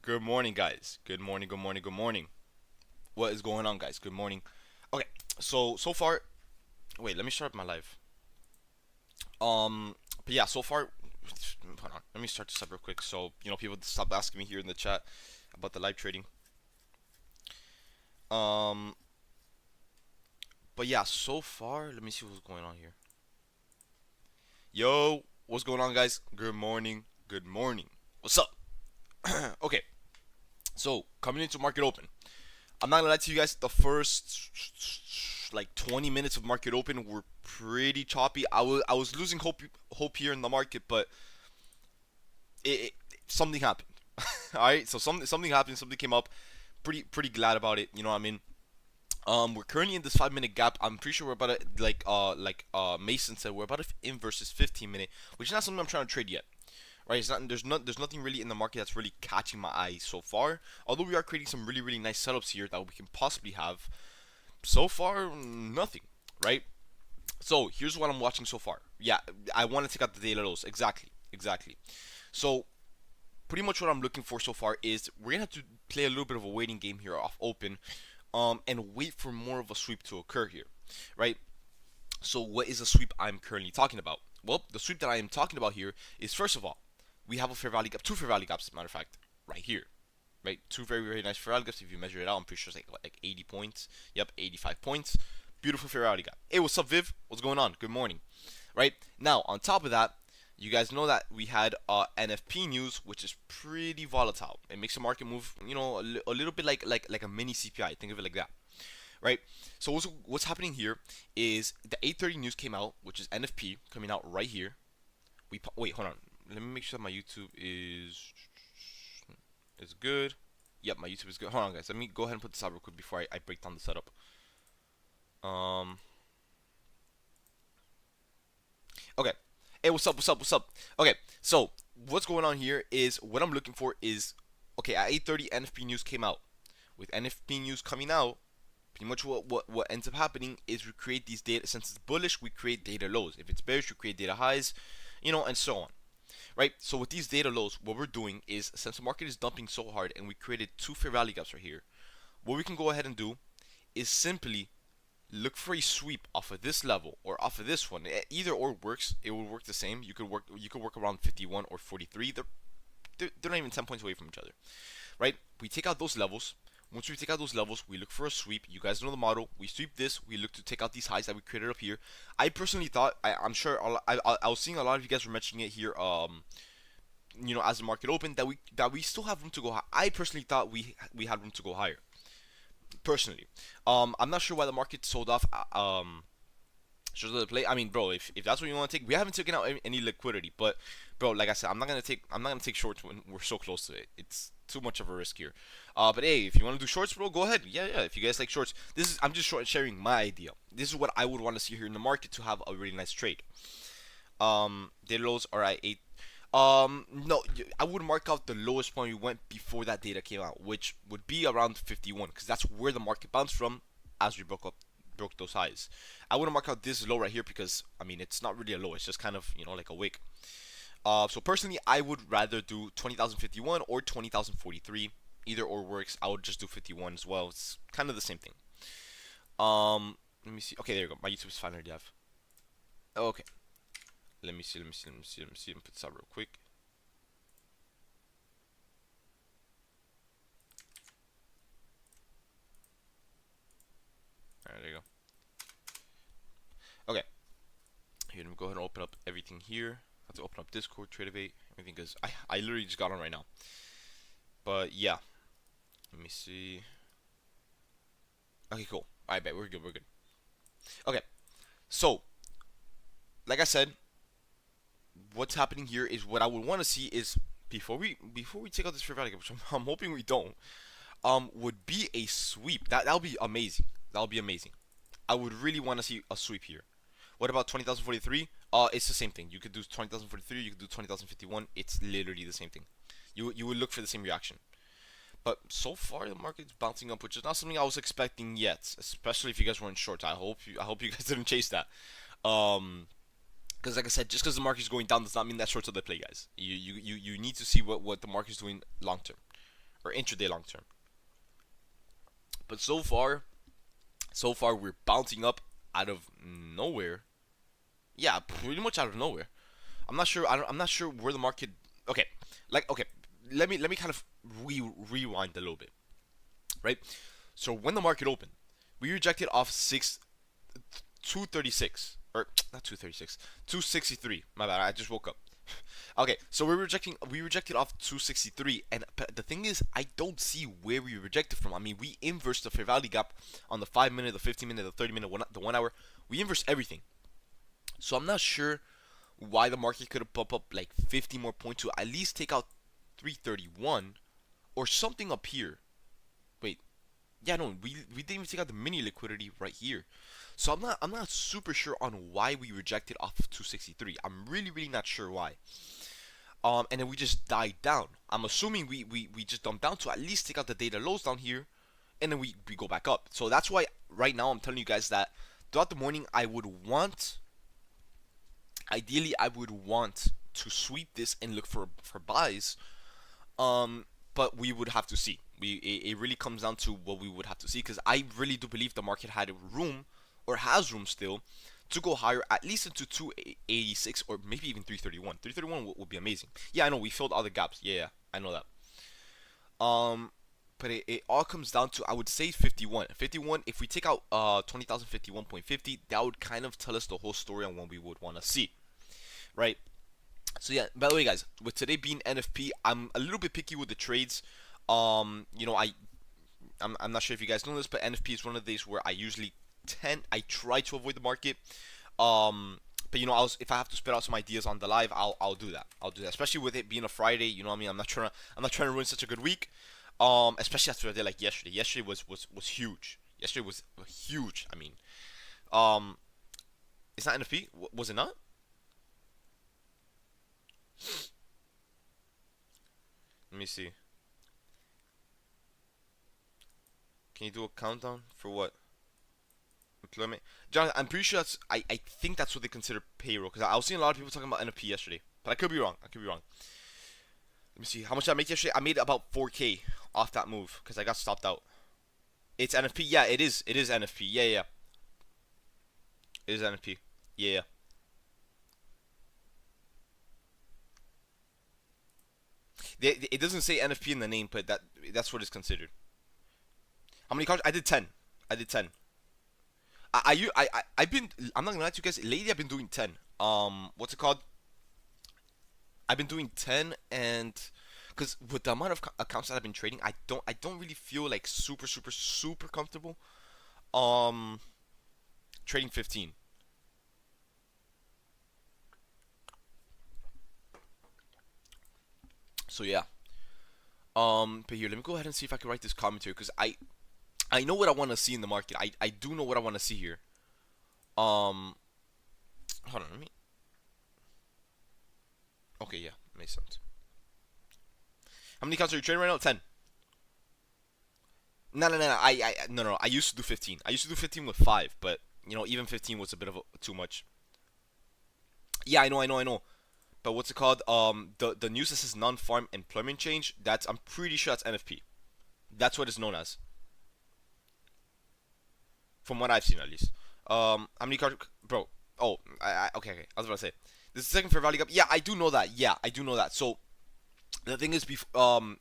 Good morning, guys. Good morning, good morning, good morning. What is going on, guys? Good morning. Okay, so far, wait, let me start my live. Um, but yeah, so far, hold on. Let me start this up real quick. So people stop asking me here in the chat about the live trading. Um, but yeah, so far, let me see what's going on here. Yo, what's going on, guys? Good morning. Good morning. What's up? Okay, so coming into market open. I'm not gonna lie to you guys. The first like 20 minutes of market open were pretty choppy. I was losing hope here in the market, but it something happened. All right, so something happened. Something came up. Pretty glad about it. You know what I mean? We're currently in this 5 minute gap. I'm pretty sure we're about to Mason said we're about to in versus 15 minute, which is not something I'm trying to trade yet. Right? It's not. There's nothing really in the market that's really catching my eye so far. Although we are creating some really nice setups here that we can possibly have. So far, nothing. Right? So here's what I'm watching so far. Yeah, I want to take out the daily lows. Exactly. So pretty much what I'm looking for so far is we're gonna have to play a little bit of a waiting game here off open, and wait for more of a sweep to occur here, right? So what is a sweep I'm currently talking about? Well, the sweep that I am talking about here is, first of all, we have a fair value gap, two fair value gaps, as a matter of fact, right here, right? Two very nice fair value gaps. If you measure it out, I'm pretty sure it's like 80 points. Yep, 85 points. Beautiful fair value gap. Hey, what's up, Viv? What's going on? Good morning. Right now, on top of that, you guys know that we had NFP news, which is pretty volatile. It makes the market move, a little bit like a mini CPI. Think of it like that, right? So what's happening here is the 8:30 news came out, which is NFP coming out right here. Wait, hold on. Let me make sure that my YouTube is good. Yep, my YouTube is good. Hold on, guys. Let me go ahead and put this out real quick before I break down the setup. Okay. Hey, what's up? Okay, so what's going on here is what I'm looking for is, okay, at 8:30 NFP news came out. With NFP news coming out, pretty much what ends up happening is we create these data. Since it's bullish, we create data lows. If it's bearish, we create data highs, and so on. Right? So with these data lows, what we're doing is, since the market is dumping so hard and we created two fair value gaps right here, what we can go ahead and do is simply look for a sweep off of this level or off of this one. Either or works. It will work the same. You could work around 51 or 43. They're not even 10 points away from each other, right? We take out those levels. Once we take out those levels, we look for a sweep. You guys know the model. We sweep this. We look to take out these highs that we created up here. I personally thought, I'm sure, I was seeing a lot of you guys were mentioning it here. As the market opened, that we still have room to go high. I personally thought we had room to go higher. Personally, I'm not sure why the market sold off. Shows the play. I mean, bro, if that's what you want to take, we haven't taken out any liquidity. But, bro, like I said, I'm not gonna take shorts when we're so close to it. It's too much of a risk here. But hey, if you want to do shorts, bro, go ahead. Yeah. If you guys like shorts, I'm just sharing my idea. This is what I would want to see here in the market to have a really nice trade. Data lows are at 8. No, I would mark out the lowest point we went before that data came out, which would be around 51, because that's where the market bounced from as we broke those highs. I wouldn't mark out this low right here because, I mean, it's not really a low. It's just kind of, like a wick. So personally, I would rather do 20,051 or 20,043. Either or works. I would just do 51 as well. It's kind of the same thing. Let me see. Okay, there you go. My YouTube is finally dev. Okay. Let me see. Let me put this out real quick. Alright, there you go. Okay. Here, let me go ahead and open up everything here. I have to open up Discord, Tradeovate, everything, because I literally just got on right now. But yeah. Let me see. Okay, cool. Alright, bet. We're good. Okay. So, like I said, what's happening here is what I would want to see is before we take out this fair value, which I'm hoping we don't, would be a sweep. That'll be amazing. That'll be amazing. I would really want to see a sweep here. What about 20,043? It's the same thing. You could do 20,043. You could do 20,051. It's literally the same thing. You would look for the same reaction. But so far the market's bouncing up, which is not something I was expecting yet. Especially if you guys were in short. I hope you guys didn't chase that. Because like I said, just because the market is going down does not mean that shorts are the play, guys. You need to see what the market is doing long term. or intraday long term. But so far we're bouncing up out of nowhere. Yeah, pretty much out of nowhere. I'm not sure. I'm not sure where the market. Okay, okay. Let me kind of rewind a little bit, right? So when the market opened, we rejected off 236 or not 236, 263. My bad. I just woke up. Okay, so we rejected off 263, and the thing is, I don't see where we rejected from. I mean, we inversed the fair value gap on the 5-minute, the 15-minute, the 30-minute, the 1 hour. We inversed everything. So I'm not sure why the market could have bumped up like 50 more points to at least take out 331 or something up here. Wait, yeah, no, we didn't even take out the mini liquidity right here. So I'm not super sure on why we rejected off of 263. I'm really not sure why. And then we just died down. I'm assuming we just dumped down to at least take out the data lows down here, and then we go back up. So that's why right now I'm telling you guys that throughout the morning ideally I would want to sweep this and look for buys. But we would have to see. It really comes down to what we would have to see, because I really do believe the market had room, or has room still, to go higher, at least into 286 or maybe even 331. 331 would be amazing. Yeah, I know we filled all the gaps. Yeah, I know that. But it all comes down to, I would say 51. 51. If we take out 20,051.50, that would kind of tell us the whole story on what we would want to see, right? So yeah. By the way, guys, with today being NFP, I'm a little bit picky with the trades. I'm not sure if you guys know this, but NFP is one of the days where I try to avoid the market. But if I have to spit out some ideas on the live, I'll do that. Especially with it being a Friday. You know what I mean? I'm not trying to ruin such a good week. Especially after a day like yesterday. Yesterday was huge. Yesterday was huge. I mean, it's not NFP. Was it not? Let me see. Can you do a countdown for what? Employment. Jonathan, I'm pretty sure I think that's what they consider payroll, because I was seeing a lot of people talking about NFP yesterday, but I could be wrong. Let me see. How much did I make yesterday? I made about 4K off that move because I got stopped out. It's NFP. Yeah, it is. It is NFP. Yeah. It is NFP. Yeah. It doesn't say NFP in the name, but that's what it's considered. How many cards? I did 10. I'm not gonna lie to you guys. Lately, I've been doing 10. What's it called? I've been doing 10, and because with the amount of accounts that I've been trading, I don't really feel like super comfortable. Trading 15. So yeah. But here, let me go ahead and see if I can write this commentary, because I know what I want to see in the market. I do know what I want to see here. Hold on, let me. Okay, yeah, makes sense. How many accounts are you trading right now? 10. No. No. I used to do 15. I used to do 15 with 5, but even 15 was a bit of too much. Yeah, I know. But what's it called? The news that says non-farm employment change. I'm pretty sure that's NFP. That's what it's known as. From what I've seen, at least. How many cards, bro? Oh, okay. I was about to say, this is the second fair value gap. Yeah, I do know that. So the thing is, before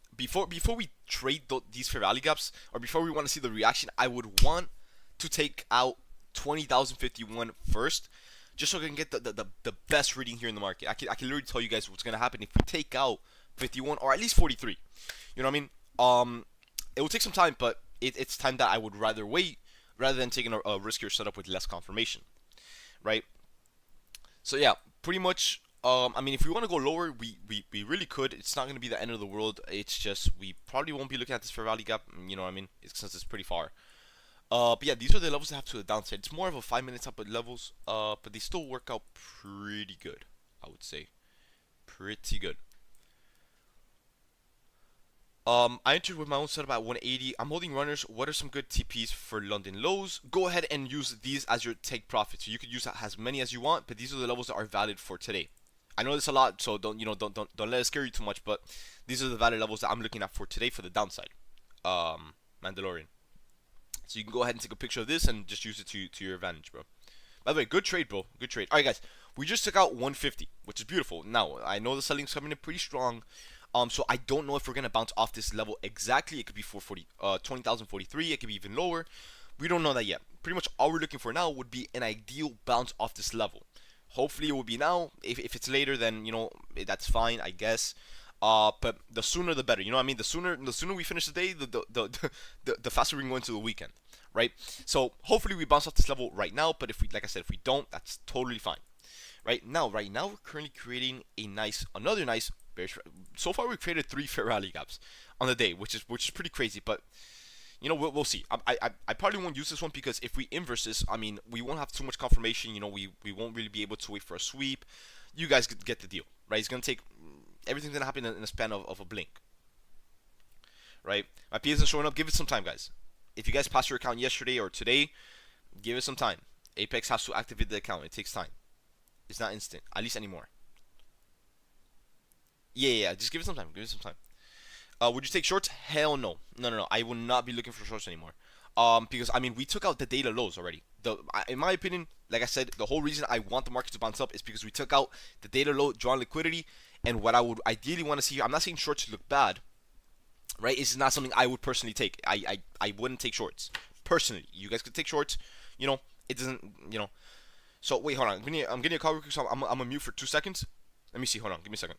we trade these fair value gaps, or before we want to see the reaction, I would want to take out 20,051 first, just so I can get the best reading here in the market. I can literally tell you guys what's gonna happen if we take out 51 or at least 43. You know what I mean? It will take some time, but it's time that I would rather wait rather than taking a riskier setup with less confirmation, right? So yeah, pretty much. I mean, if we want to go lower, we really could. It's not going to be the end of the world. It's just we probably won't be looking at this fair value gap. You know what I mean? Since it's pretty far. But yeah, these are the levels that have to the downside. It's more of a 5-minute type of levels. But they still work out pretty good, I would say. Pretty good. I entered with my own setup at 180. I'm holding runners. What are some good TPs for London lows? Go ahead and use these as your take profit. So you could use as many as you want, but these are the levels that are valid for today. I know this a lot, so don't let it scare you too much. But these are the valid levels that I'm looking at for today for the downside. Mandalorian. So you can go ahead and take a picture of this and just use it to your advantage, bro. By the way, good trade, bro. Good trade. All right, guys. We just took out 150, which is beautiful. Now I know the selling's coming in pretty strong. So I don't know if we're gonna bounce off this level exactly. It could be 440, 20,043. It could be even lower. We don't know that yet. Pretty much all we're looking for now would be an ideal bounce off this level. Hopefully it will be now. If it's later, then that's fine, I guess. But the sooner the better. You know what I mean? The sooner we finish the day, the faster we can go into the weekend, right? So hopefully we bounce off this level right now. But if we, like I said, if we don't, that's totally fine. Right now, we're currently creating another nice bearish. So far, we've created 3 fair rally gaps on the day, which is pretty crazy. But we'll see. I probably won't use this one because if we inverse this, I mean, we won't have too much confirmation. We won't really be able to wait for a sweep. You guys get the deal, right? It's gonna take everything's gonna happen in the span of a blink, right? My P isn't showing up. Give it some time, guys. If you guys passed your account yesterday or today, give it some time. Apex has to activate the account. It takes time. It's not instant, at least anymore. Yeah. Just give it some time. Give it some time. Would you take shorts? Hell no. No. I will not be looking for shorts anymore. Because I mean, we took out the data lows already. In my opinion, like I said, the whole reason I want the market to bounce up is because we took out the data low, drawn liquidity, and what I would ideally want to see here. I'm not saying shorts look bad, right? It's not something I would personally take. I wouldn't take shorts personally. You guys could take shorts. It doesn't. So wait, hold on. I'm getting a call real quick, so I'm gonna mute for 2 seconds. Let me see. Hold on. Give me a second.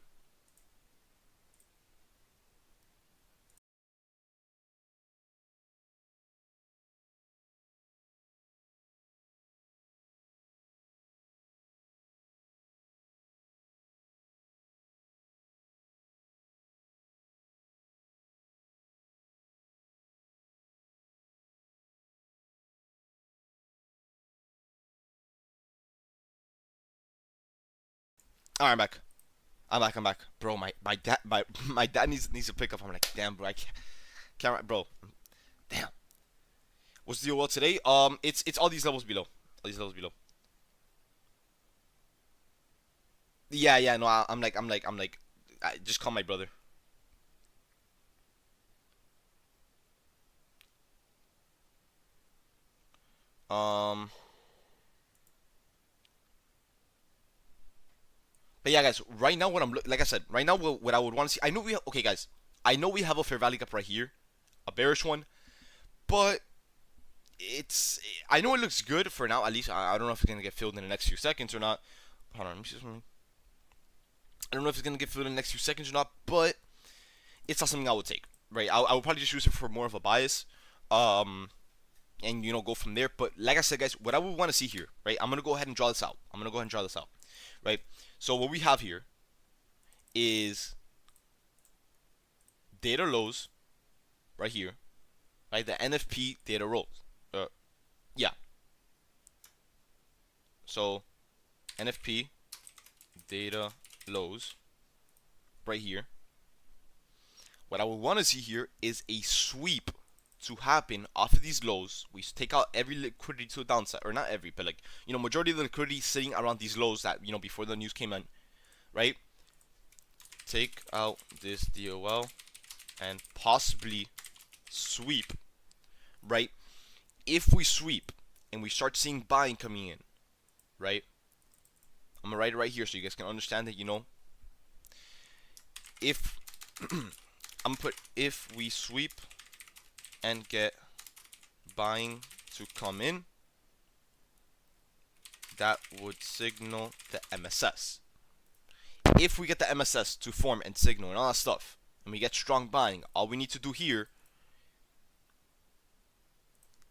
All right, I'm back. I'm back, bro. My dad needs to pick up. I'm like, damn, bro. I can't, bro. Damn. What's the deal? Well, today, it's all these levels below. All these levels below. Yeah. No, I'm like, I just call my brother. Um, but yeah, guys. Right now, like I said, right now, what I would want to see. I know okay, guys. I know we have a fair value gap right here, a bearish one, but it's. I know it looks good for now. At least I don't know if it's gonna get filled in the next few seconds or not. Hold on, let me see something. I don't know if it's gonna get filled in the next few seconds or not, but it's not something I would take. Right? I would probably just use it for more of a bias. Um, and go from there. But like I said, guys, what I would want to see here, right? I'm gonna go ahead and draw this out. Right? So what we have here is data lows, right here, right? The NFP data rolls. Yeah. So NFP data lows, right here. What I would want to see here is a sweep to happen off of these lows. We take out every liquidity to the downside, or not every, but majority of the liquidity sitting around these lows that before the news came in, right? Take out this DOL and possibly sweep, right? If we sweep and we start seeing buying coming in, right? I'm gonna write it right here so you guys can understand that. If I'm gonna put if we sweep and get buying to come in, that would signal the MSS. If we get the MSS to form and signal and all that stuff, and we get strong buying, all we need to do here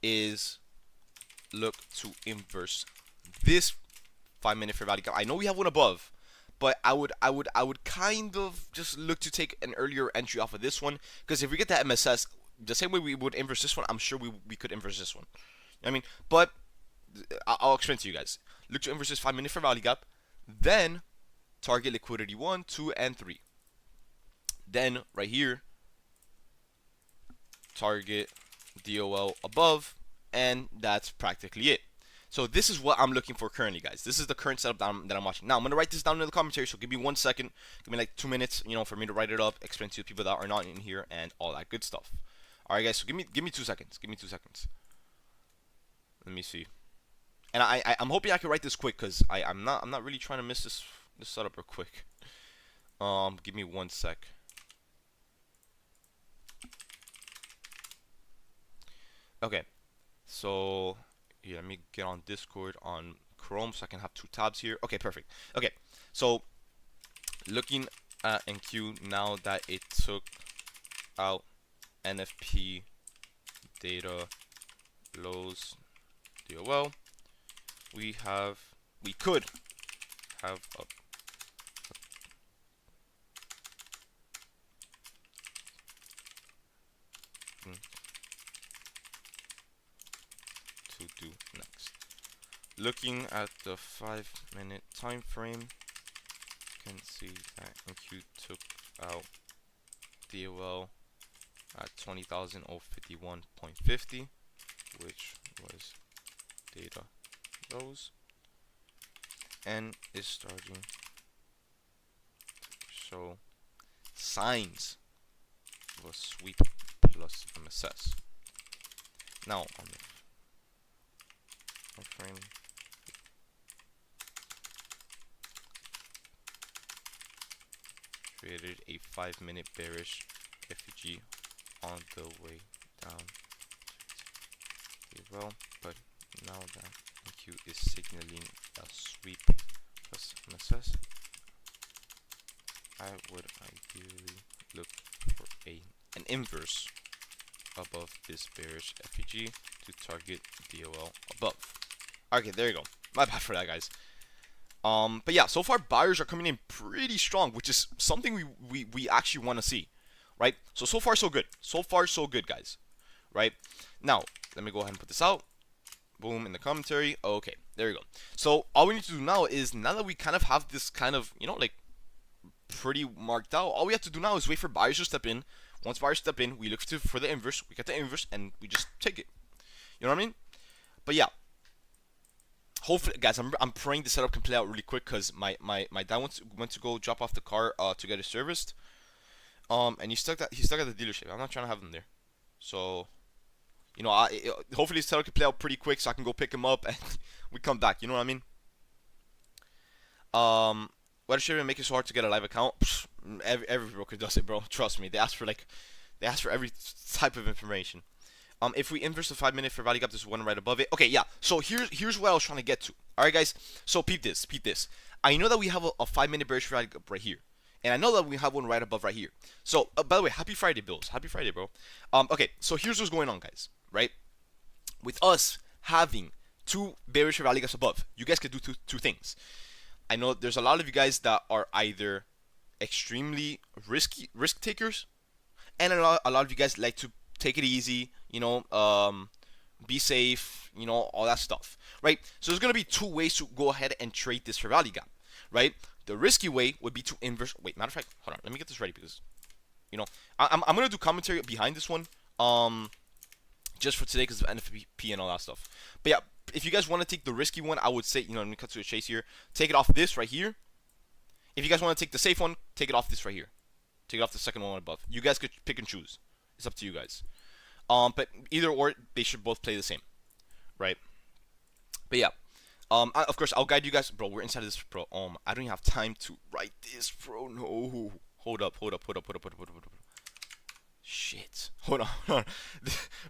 is look to inverse this 5-minute fair value gap. I know we have one above, but I would kind of just look to take an earlier entry off of this one, because if we get that MSS, the same way we would inverse this one, I'm sure we could inverse this one. You know what I mean? But I'll explain to you guys. Look to inverse this 5-minute fair value gap, then target liquidity 1, 2, and 3. Then right here, target DOL above, and that's practically it. So this is what I'm looking for currently, guys. This is the current setup that I'm watching. Now I'm gonna write this down in the commentary. So give me 1 second, give me like 2 minutes, you know, for me to write it up, explain to the people that are not in here, and all that good stuff. All right, guys. So give me 2 seconds. Give me 2 seconds. Let me see. And I'm hoping I can write this quick, cause I'm not really trying to miss this setup real quick. Give me 1 sec. Okay, so yeah, let me get on Discord on Chrome so I can have 2 tabs here. Okay, perfect. Okay, so looking at NQ now that it took out NFP data lows DOL, we could have a to do next. Looking at the 5-minute time frame, you can see that NQ took out DOL at 20,051.50, which was data lows, and is starting to show signs of a sweep plus MSS. Now on the frame, created a 5-minute bearish FEG on the way down well, but now that NQ is signaling a sweep plus MSS, I would ideally look for an inverse above this bearish FEG to target DOL above. Okay, there you go. My bad for that, guys. But yeah, so far buyers are coming in pretty strong, which is something we actually want to see, right? So far so good. So far so good, guys. Right? Now, let me go ahead and put this out. Boom, in the commentary. Okay, there you go. So all we need to do now is, now that we kind of have this kind of, you know, like pretty marked out, all we have to do now is wait for buyers to step in. Once buyers step in, we look for the inverse, we get the inverse, and we just take it. You know what I mean? But yeah, hopefully, guys, I'm praying the setup can play out really quick, because my dad went to go drop off the car to get it serviced, and he's stuck at the dealership. I'm not trying to have him there, so you know, hopefully the setup can play out pretty quick, so I can go pick him up and we come back. You know what I mean? Why should we make it so hard to get a live account? Psh, every broker does it, bro. Trust me. They ask for every type of information. If we inverse the 5-minute fair value gap, there's one right above it. Okay, yeah. So here's what I was trying to get to. All right, guys. So peep this. I know that we have a 5-minute bearish fair value gap right here, and I know that we have one right above right here. So by the way, happy Friday, Bills. Happy Friday, bro. Okay. So here's what's going on, guys. Right? With us having 2 bearish fair value gaps above, you guys could do two things. I know there's a lot of you guys that are either extremely risk takers, and a lot of you guys like to take it easy, you know, be safe, you know, all that stuff, right? So there's gonna be 2 ways to go ahead and trade this fair value gap, right? The risky way would be to inverse. Wait, matter of fact, hold on, let me get this ready, because, you know, I'm gonna do commentary behind this one, just for today because of NFP and all that stuff. But yeah, if you guys want to take the risky one, I would say, you know, let me cut to a chase here. Take it off this right here. If you guys want to take the safe one, take it off this right here. Take it off the second one above. You guys could pick and choose. It's up to you guys. But either or, they should both play the same, right? But yeah, of course, I'll guide you guys, bro. We're inside of this, bro. I don't even have time to write this, bro. No, hold up. Shit. Hold on.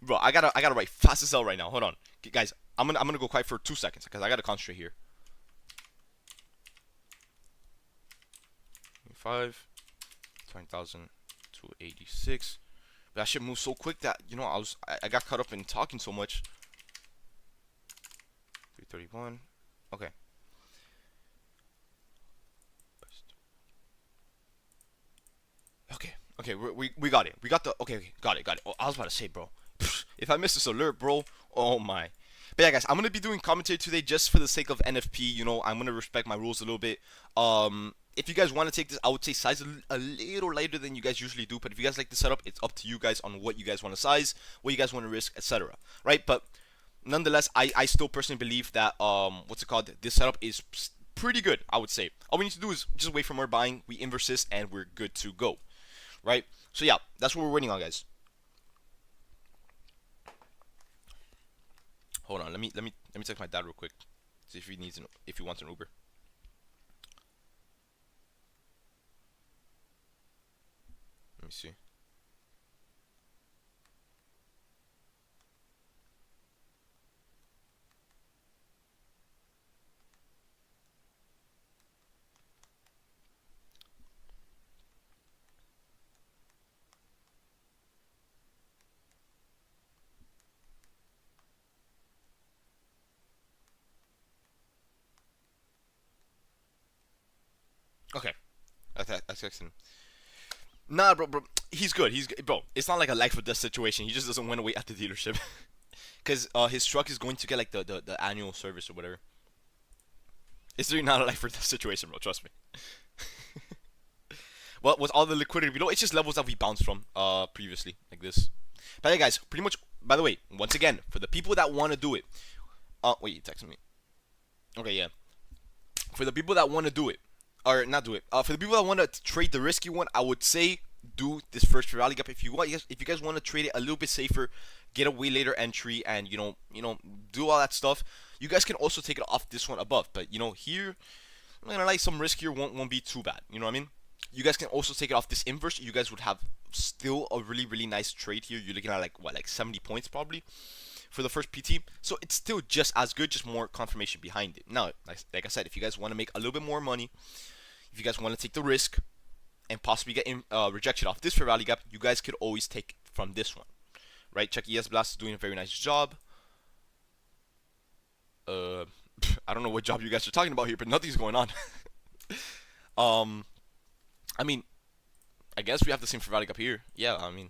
Bro, I gotta write fast as hell right now. Hold on. Guys, I'm gonna go quiet for 2 seconds because I gotta concentrate here. 5 20,286. But that shit moves so quick that, you know, I got caught up in talking so much. 331. Okay. Okay, we got it. We got the, okay, got it. Oh, I was about to say, bro, if I miss this alert, bro, oh my. But yeah, guys, I'm gonna be doing commentary today just for the sake of NFP. You know, I'm gonna respect my rules a little bit. If you guys want to take this, I would say size a little lighter than you guys usually do. But if you guys like the setup, it's up to you guys on what you guys want to size, what you guys want to risk, etc. Right? But nonetheless, I still personally believe that what's it called? This setup is pretty good. I would say all we need to do is just wait for more buying. We inverse this and we're good to go, right? So yeah, that's what we're waiting on, guys. Hold on, let me text my dad real quick. See if he needs if he wants an Uber. Let me see. Okay, I texted him. Nah, bro, he's good. Bro. It's not like a life or death situation. He just doesn't want to wait at the dealership, because his truck is going to get like the annual service or whatever. It's really not a life or death situation, bro. Trust me. Well, with all the liquidity below, it's just levels that we bounced from previously, like this. But yeah, guys, pretty much. By the way, once again, for the people that want to do it, wait, you texted me. Okay, yeah. For the people that want to do it, or not do it, for the people that want to trade the risky one, I would say do this first rally gap. If you guys want to trade it a little bit safer, get a way later entry, and do all that stuff. You guys can also take it off this one above, but here, I'm gonna like some risk here won't be too bad. You know what I mean? You guys can also take it off this inverse. You guys would have still a really nice trade here. You're looking at like 70 points probably for the first PT. So it's still just as good, just more confirmation behind it. Now, like I said, if you guys want to make a little bit more money, if you guys want to take the risk and possibly get rejection off this for rally gap, you guys could always take from this one, right? Check ES Blast is doing a very nice job. I don't know what job you guys are talking about here, but nothing's going on. I mean, I guess we have the same for rally gap here. Yeah, I mean,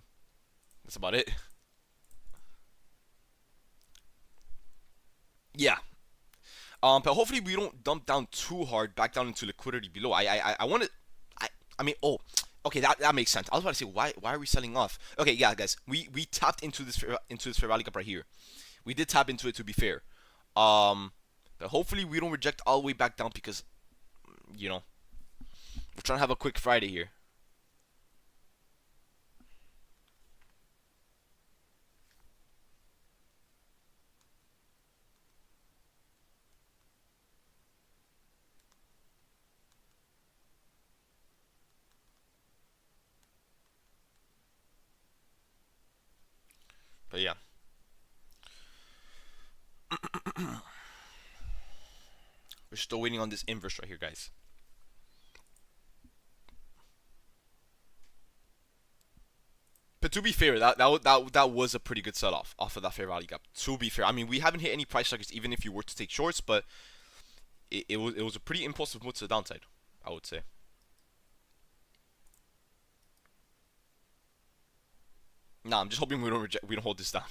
that's about it. Yeah. But hopefully we don't dump down too hard back down into liquidity below. I want to. I mean, oh, okay, that makes sense. I was about to say why are we selling off? Okay, yeah, guys, we tapped into this fair value gap right here. We did tap into it, to be fair. But hopefully we don't reject all the way back down, because we're trying to have a quick Friday here. But yeah. We're still waiting on this inverse right here, guys. But to be fair, that was a pretty good sell off of that fair value gap. To be fair, I mean, we haven't hit any price targets even if you were to take shorts, but it was a pretty impulsive move to the downside, I would say. Nah, I'm just hoping we don't hold this down.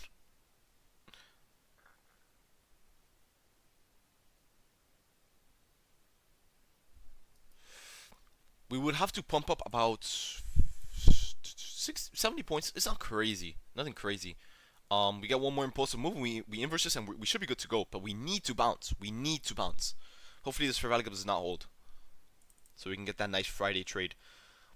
We would have to pump up about 70 points. It's not crazy, nothing crazy. We get one more impulsive move, and we inverse this, and we should be good to go. But we need to bounce. We need to bounce. Hopefully this fair value gap does not hold, so we can get that nice Friday trade.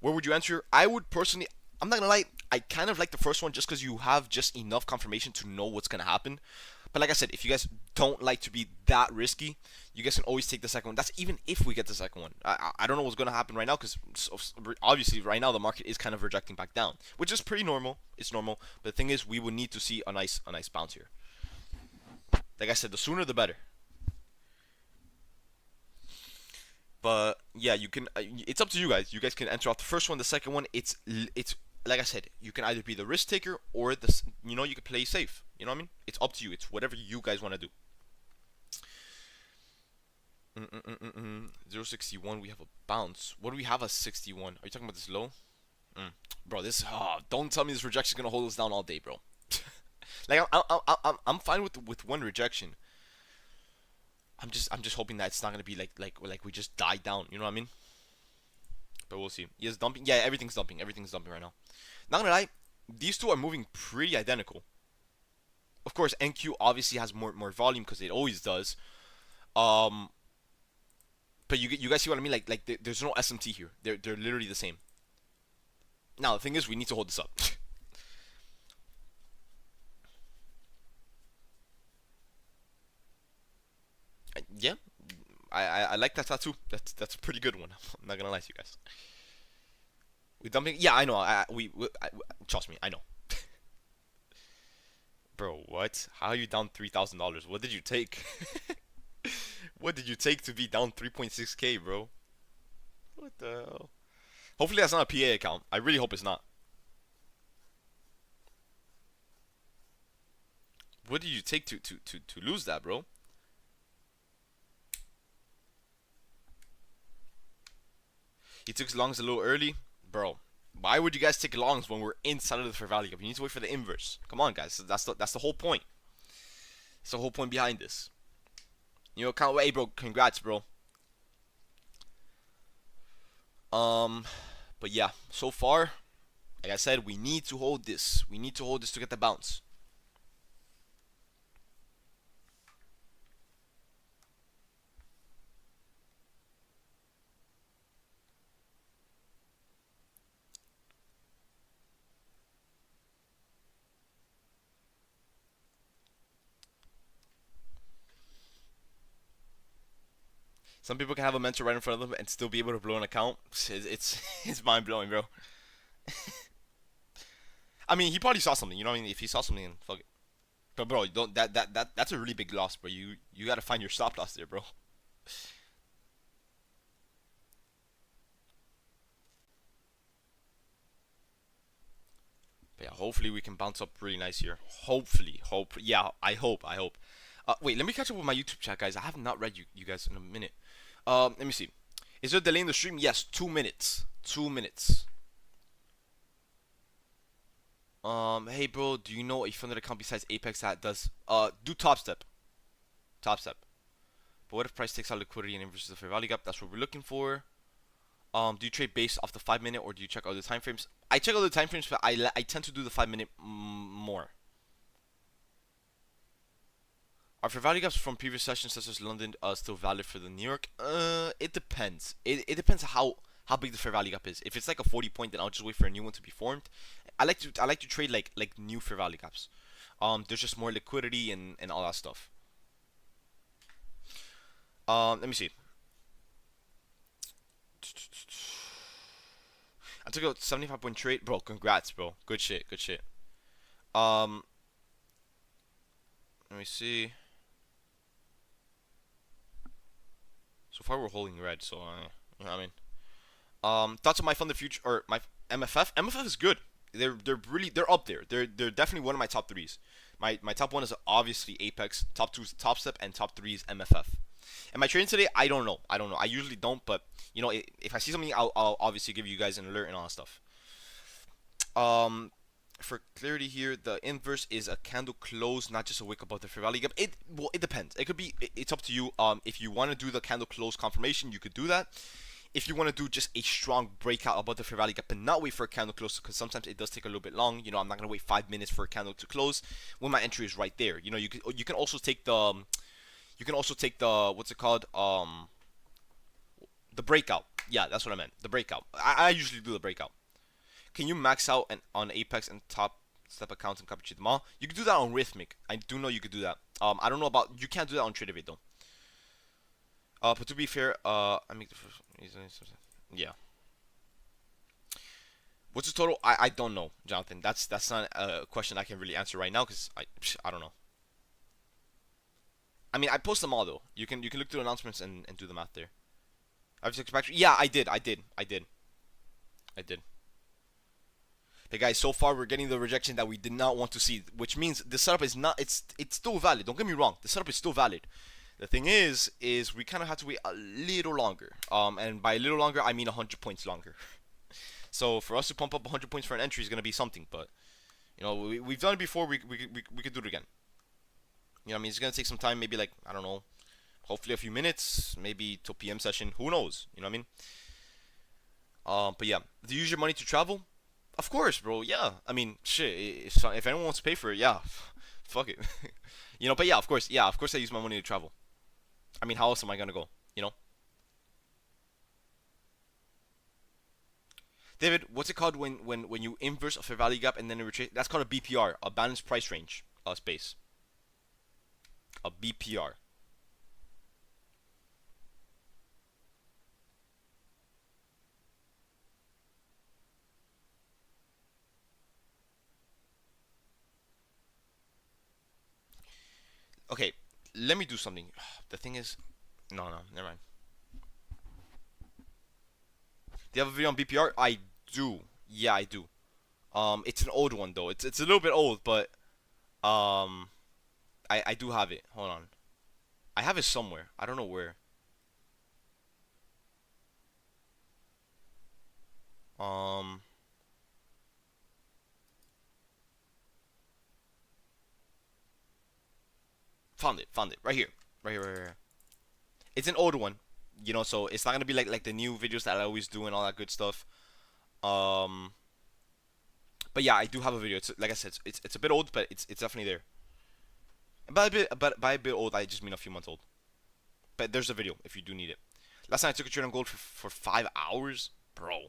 Where would you enter? I would personally. I'm not gonna lie. I kind of like the first one just because you have just enough confirmation to know what's gonna happen. But like I said, if you guys don't like to be that risky, you guys can always take the second one. That's even if we get the second one. I don't know what's gonna happen right now, because obviously right now the market is kind of rejecting back down, which is pretty normal. It's normal. But the thing is, we would need to see a nice bounce here. Like I said, the sooner the better. But yeah, you can. It's up to you guys. You guys can enter off the first one, the second one. It's like I said. You can either be the risk taker or you can play safe. You know what I mean? It's up to you. It's whatever you guys want to do. 061. We have a bounce. What do we have as 61? Are you talking about this low? Bro, this. Don't tell me this rejection is gonna hold us down all day, bro. Like I'm fine with one rejection. I'm just hoping that it's not gonna be like we just die down. You know what I mean? But we'll see. Yes, dumping. Yeah, everything's dumping. Everything's dumping right now. Not gonna lie, these two are moving pretty identical. Of course, NQ obviously has more volume because it always does. Um, but you guys see what I mean? There's no SMT here. They're literally the same. Now the thing is, we need to hold this up. Yeah, I like that tattoo. That's a pretty good one. I'm not gonna lie to you guys. We dumping? Yeah, I know. Trust me, I know. Bro, what? How are you down $3,000? What did you take? What did you take to be down 3.6k, bro? What the hell? Hopefully that's not a PA account. I really hope it's not. What did you take to lose that, bro? He took longs a little early, bro. Why would you guys take longs when we're inside of the fair value gap? You need to wait for the inverse. Come on, guys. That's the whole point. It's the whole point behind this. You know, can't wait, bro. Congrats, bro. But yeah, so far, like I said, we need to hold this. We need to hold this to get the bounce. Some people can have a mentor right in front of them and still be able to blow an account. It's mind blowing, bro. I mean, he probably saw something. You know what I mean? If he saw something, fuck it. But bro, don't that's a really big loss, bro. You gotta find your stop loss there, bro. But yeah, hopefully we can bounce up really nice here. Hopefully, yeah, I hope. Wait, let me catch up with my YouTube chat, guys. I have not read you guys in a minute. Let me see. Is there a delay in the stream? Yes, 2 minutes. 2 minutes. Hey bro, do you know a funded account besides Apex that does do Top Step? Top Step. But what if price takes out liquidity and inverses the fair value gap? That's what we're looking for. Do you trade based off the 5 minute or do you check other time frames? I check other time frames, but I tend to do the 5 minute more. Are fair value gaps from previous sessions such as London still valid for the New York? It depends. It depends how big the fair value gap is. If it's like a 40 point, then I'll just wait for a new one to be formed. I like to trade like new fair value gaps. There's just more liquidity and all that stuff. Let me see. I took a 75 point trade, bro. Congrats, bro. Good shit. Good shit. Let me see. So far we're holding red, so you know what I mean. Thoughts on my fund the future or my MFF? MFF is good. They're up there. They're definitely one of my top threes. My top one is obviously Apex. Top two is Top Step, and top three is MFF. Am I trading today? I don't know. I usually don't, but you know, if I see something, I'll obviously give you guys an alert and all that stuff. For clarity here, the inverse is a candle close, not just a wick above the fair value gap. It depends. It could be. It's up to you. If you want to do the candle close confirmation, you could do that. If you want to do just a strong breakout above the fair value gap and not wait for a candle close, because sometimes it does take a little bit long. You know, I'm not gonna wait 5 minutes for a candle to close when my entry is right there. You know, you can also take the what's it called, the breakout. Yeah, that's what I meant. The breakout. I usually do the breakout. Can you max out on Apex and Top Step accounts and copy them all? You can do that on Rhythmic. I do know you could do that. I don't know about, you can't do that on TradeAvate though. But to be fair, I make the first. Yeah. What's the total? I don't know, Jonathan. That's not a question I can really answer right now because I don't know. I mean, I post them all though. You can look through announcements and do the math there. I've expected. Yeah, I did. Hey guys, so far we're getting the rejection that we did not want to see, which means the setup is not. It's still valid. Don't get me wrong. The setup is still valid. The thing is we kind of have to wait a little longer. And by a little longer, I mean 100 points longer. So for us to pump up 100 points for an entry is gonna be something. But you know, we've done it before. We could do it again. You know what I mean? It's gonna take some time. Maybe like, I don't know. Hopefully a few minutes. Maybe till PM session. Who knows? You know what I mean? But yeah, do you use your money to travel? Of course, bro. Yeah. I mean, shit. If anyone wants to pay for it, yeah. Fuck it. But yeah, of course I use my money to travel. I mean, how else am I gonna go? You know, David, what's it called when you inverse a fair value gap and then it retrace? That's called a BPR, a balanced price range space. A BPR. Okay, let me do something. The thing is, no, never mind. Do you have a video on BPR? I do. Yeah, I do. It's an old one though. It's a little bit old, but um, I do have it. Hold on. I have it somewhere. I don't know where. Um, found it, right here, right here. It's an old one, so it's not gonna be like the new videos that I always do and all that good stuff. Um, but yeah, I do have a video. It's like I said, it's a bit old, but it's definitely there. And by a bit old, I just mean a few months old. But there's a video if you do need it. Last night I took a trade on gold for 5 hours, bro.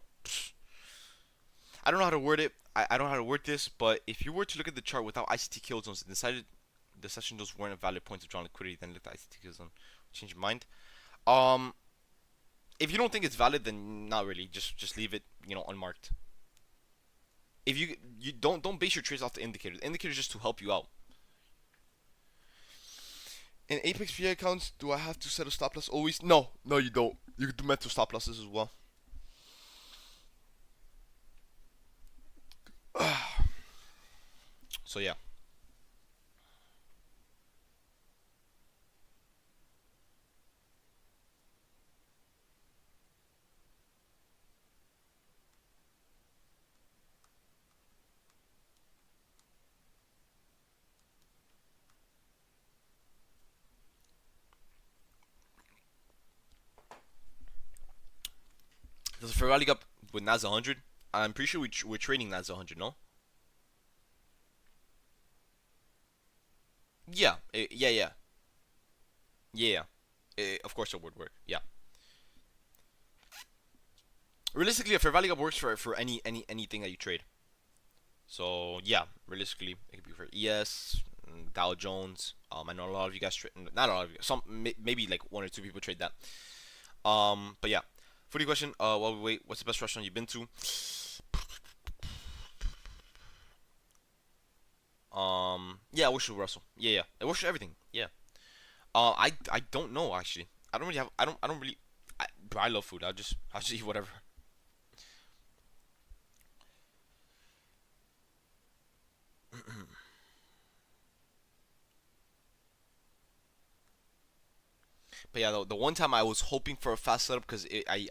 I don't know how to word it. I don't know how to word this, but if you were to look at the chart without ICT kill zones and decided the session those weren't a valid points of drawn liquidity, then look at ICT kill zone, change your mind. Um, if you don't think it's valid, then not really. Just leave it, unmarked. If you don't base your trades off the indicator. The indicator is just to help you out. In Apex PA accounts, do I have to set a stop loss always? No, you don't. You can do mental stop losses as well. So yeah. Does Fair Value up with NAS 100? I'm pretty sure we're trading NAS 100, no? Yeah, yeah. Of course it would work. Yeah. Realistically, a fair value gap works for anything that you trade. So yeah, realistically, it could be for ES, Dow Jones. I know a lot of you guys trade. Not a lot of you. Some maybe like one or two people trade that. But yeah. For the question, while we wait, what's the best restaurant you've been to? Yeah, I wish with Russell. Yeah. I wish everything. Yeah. I don't know actually. I don't really have. I don't really. Bro, I love food. I'll just eat whatever. But yeah, the one time I was hoping for a fast setup because I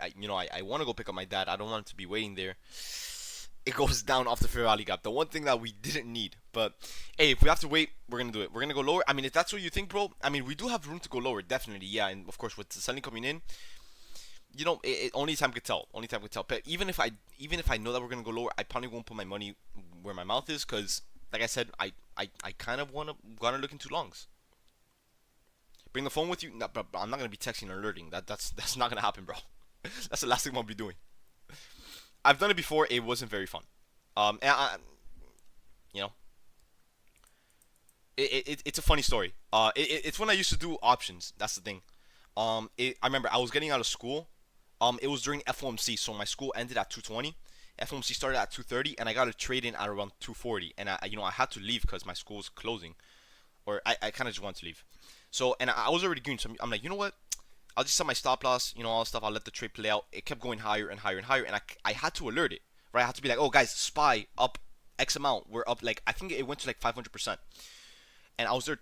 want to go pick up my dad. I don't want him to be waiting there. It goes down off the fair value gap. The one thing that we didn't need. But hey, if we have to wait, we're gonna do it. We're gonna go lower. I mean, if that's what you think, bro. I mean, we do have room to go lower, definitely. Yeah, and of course with the selling coming in, only time could tell. Only time could tell. But even if I know that we're gonna go lower, I probably won't put my money where my mouth is, because like I said, I kind of wanna look into longs. Bring the phone with you. No, but I'm not gonna be texting and alerting. That's not gonna happen, bro. That's the last thing I'll be doing. I've done it before. It wasn't very fun. And you know, it's a funny story. It's when I used to do options. That's the thing. I remember I was getting out of school. It was during FOMC, so my school ended at 2:20. FOMC started at 2:30, and I got a trade in at around 2:40. And I had to leave because my school was closing, or I kind of just wanted to leave. So, and I was already green, so I'm like, you know what? I'll just set my stop loss, all that stuff. I'll let the trade play out. It kept going higher and higher and higher, and I had to alert it, right? I had to be like, oh, guys, SPY up X amount. We're up, like, I think it went to like 500%. And I was there,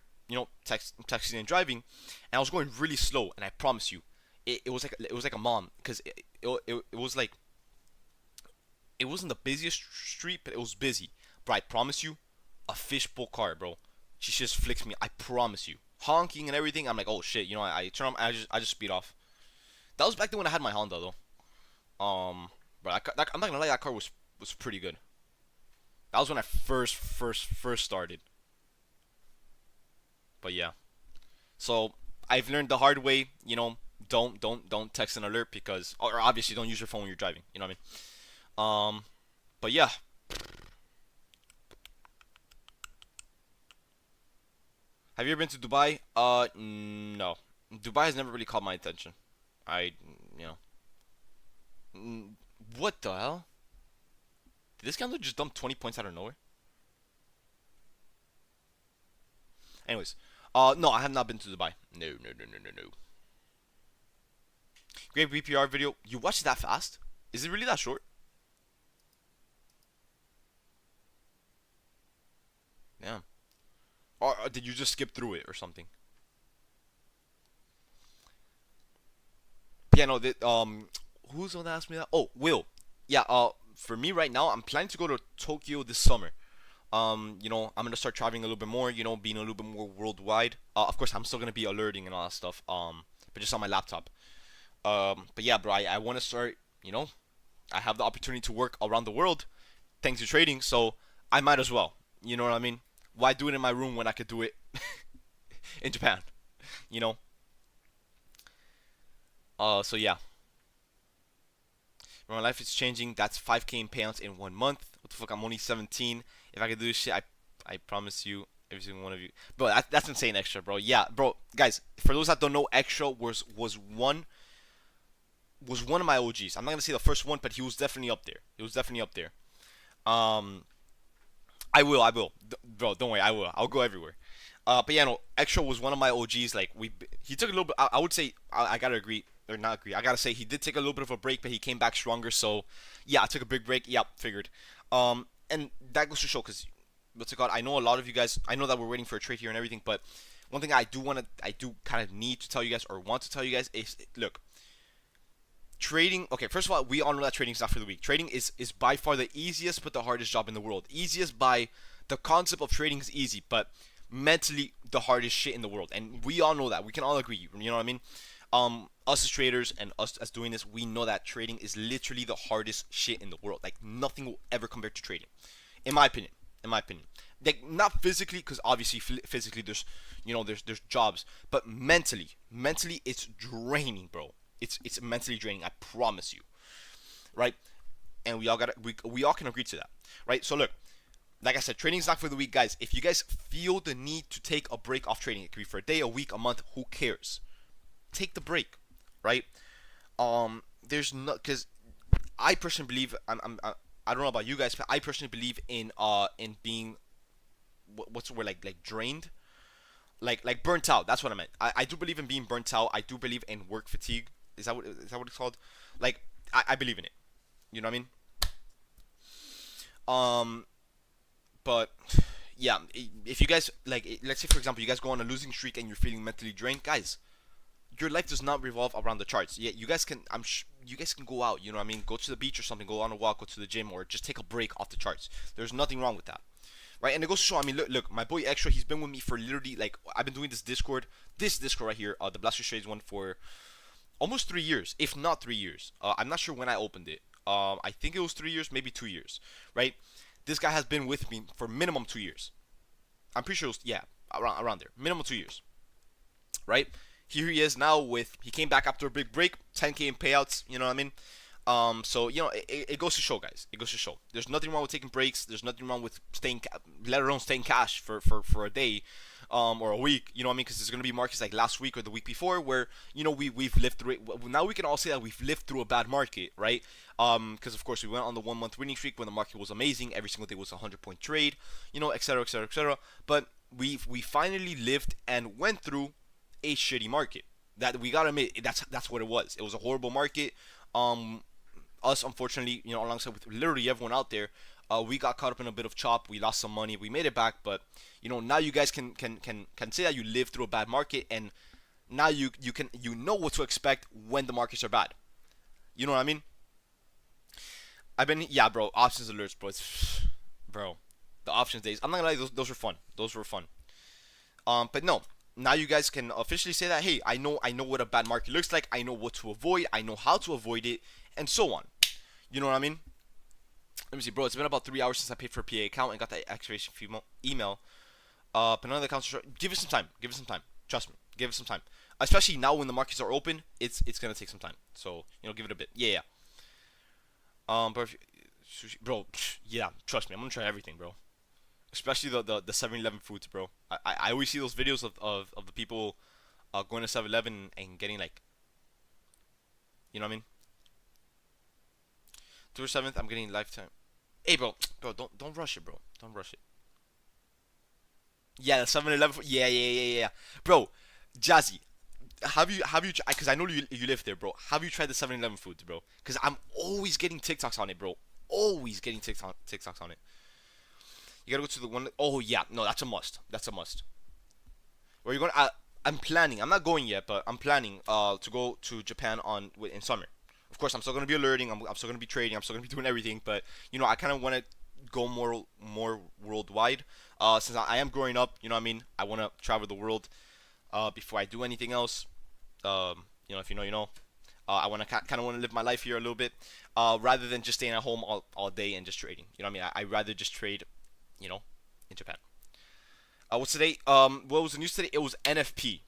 texting and driving, and I was going really slow. And I promise you, it was like a mom, because it was like, it wasn't the busiest street, but it was busy. Bro, I promise you, a fishbowl car, bro. She just flicks me. I promise you, honking and everything. I'm like, oh shit, I turn on, I just speed off. That was back then when I had my Honda though. But I'm not gonna lie, that car was pretty good. That was when I first started. But yeah, so I've learned the hard way. You know, don't text an alert because, or obviously don't use your phone when you're driving. You know what I mean? But yeah. Have you ever been to Dubai? No. Dubai has never really caught my attention. I, you know, what the hell? Did this guy just dump 20 points out of nowhere? Anyways, no, I have not been to Dubai. No, no, no, no, no, no. Great BPR video. You watched it that fast? Is it really that short? Yeah. Or did you just skip through it or something? Yeah, no. Who's the one that asked me that? Oh, Will. Yeah. For me right now, I'm planning to go to Tokyo this summer. You know, I'm gonna start traveling a little bit more. You know, being a little bit more worldwide. Of course, I'm still gonna be alerting and all that stuff. But just on my laptop. But yeah, bro, I want to start. You know, I have the opportunity to work around the world thanks to trading, so I might as well. You know what I mean? Why do it in my room when I could do it in Japan? You know. So yeah, my life is changing. That's 5K in payouts in 1 month. What the fuck? I'm only 17. If I could do this shit, I promise you, every single one of you, bro. That's insane, extra, bro. Yeah, bro. Guys, for those that don't know, extra was one of my OGs. I'm not gonna say the first one, but he was definitely up there. He was definitely up there. Um, I will, bro. Don't worry, I will. I'll go everywhere. But yeah, no, extra was one of my OGs. Like he took a little bit. I would say I gotta agree or not agree. I gotta say he did take a little bit of a break, but he came back stronger. So yeah, I took a big break. Yeah, figured. And that goes to show because what's it called? I know a lot of you guys. I know that we're waiting for a trade here and everything, but one thing I do kind of need to tell you guys or want to tell you guys is, look, trading. Okay, first of all, we all know that trading is not for the weak. Trading is by far the easiest but the hardest job in the world. Easiest by the concept of trading is easy, but mentally the hardest shit in the world, and we all know that. We can all agree. You know what I mean? Us as traders and us as doing this, we know that trading is literally the hardest shit in the world. Like nothing will ever compare to trading, in my opinion. In my opinion, like not physically, because obviously physically there's, there's jobs, but mentally it's draining, bro. It's mentally draining. I promise you, right? And we all can agree to that, right? So look, like I said, trading is not for the weak, guys. If you guys feel the need to take a break off trading, it could be for a day, a week, a month. Who cares? Take the break, right? There's not, because I personally believe I don't know about you guys, but I personally believe in being what's the word, like drained, like burnt out. That's what I meant. I do believe in being burnt out. I do believe in work fatigue. Is that what it's called? Like I believe in it. You know what I mean? But yeah, if you guys, like, let's say for example you guys go on a losing streak and you're feeling mentally drained, guys, your life does not revolve around the charts. Yeah, you guys can. You guys can go out. You know what I mean? Go to the beach or something. Go on a walk. Go to the gym, or just take a break off the charts. There's nothing wrong with that, right? And it goes to show. I mean, look, my boy Extra. He's been with me for literally, like, I've been doing this Discord right here, the Blaster Shades one, for almost 3 years, if not 3 years. I'm not sure when I opened it. I think it was 3 years, maybe 2 years, right? This guy has been with me for minimum 2 years. I'm pretty sure it was, yeah, around there, minimum 2 years, right? Here he is now he came back after a big break, 10K in payouts, you know what I mean? So, it goes to show, guys. It goes to show. There's nothing wrong with taking breaks. There's nothing wrong with let alone staying cash for a day, or a week, you know what I mean? Because there's going to be markets like last week or the week before where, we've lived through it. Now we can all say that we've lived through a bad market, right? Because of course we went on the 1 month winning streak when the market was amazing. Every single day was a 100-point trade, etc., etc., etc. But we finally lived and went through a shitty market. That we gotta admit, that's what it was. It was a horrible market. Us, unfortunately, alongside with literally everyone out there, we got caught up in a bit of chop. We lost some money. We made it back, but now you guys can say that you lived through a bad market, and now you know what to expect when the markets are bad. You know what I mean? Yeah, bro. Options alerts, bro. Bro, the options days. I'm not gonna lie, those were fun. Those were fun. But no. Now you guys can officially say that, hey, I know what a bad market looks like. I know what to avoid. I know how to avoid it, and so on. You know what I mean? Let me see, bro. It's been about 3 hours since I paid for a PA account and got that activation fee email. But none of the accounts. Give it some time. Give it some time. Trust me. Give it some time. Especially now when the markets are open, it's gonna take some time. So give it a bit. Yeah, yeah. But sushi, bro, yeah. Trust me, I'm gonna try everything, bro. Especially the 7-Eleven foods, bro. I always see those videos of the people going to 7-Eleven and getting like, you know what I mean? October 7th, I'm getting lifetime. Hey, bro, don't rush it, bro. Don't rush it. Yeah, the 7-Eleven. Yeah, yeah, yeah, yeah. Bro, Jazzy, have you? Because I know you live there, bro. Have you tried the 7-Eleven foods, bro? Because I'm always getting TikToks on it, bro. Always getting TikToks on it. You gotta go to the one. Oh yeah, no, that's a must. That's a must. Where are you going? I'm planning. I'm not going yet, but I'm planning to go to Japan in summer. Of course, I'm still gonna be alerting. I'm still gonna be trading. I'm still gonna be doing everything. But I kind of want to go more worldwide. Since I am growing up, you know what I mean. I want to travel the world before I do anything else. If you know, you know. I want to kind of want to live my life here a little bit, rather than just staying at home all day and just trading. You know what I mean? I'd rather just trade, in Japan. What's today? What was the news today? It was NFP,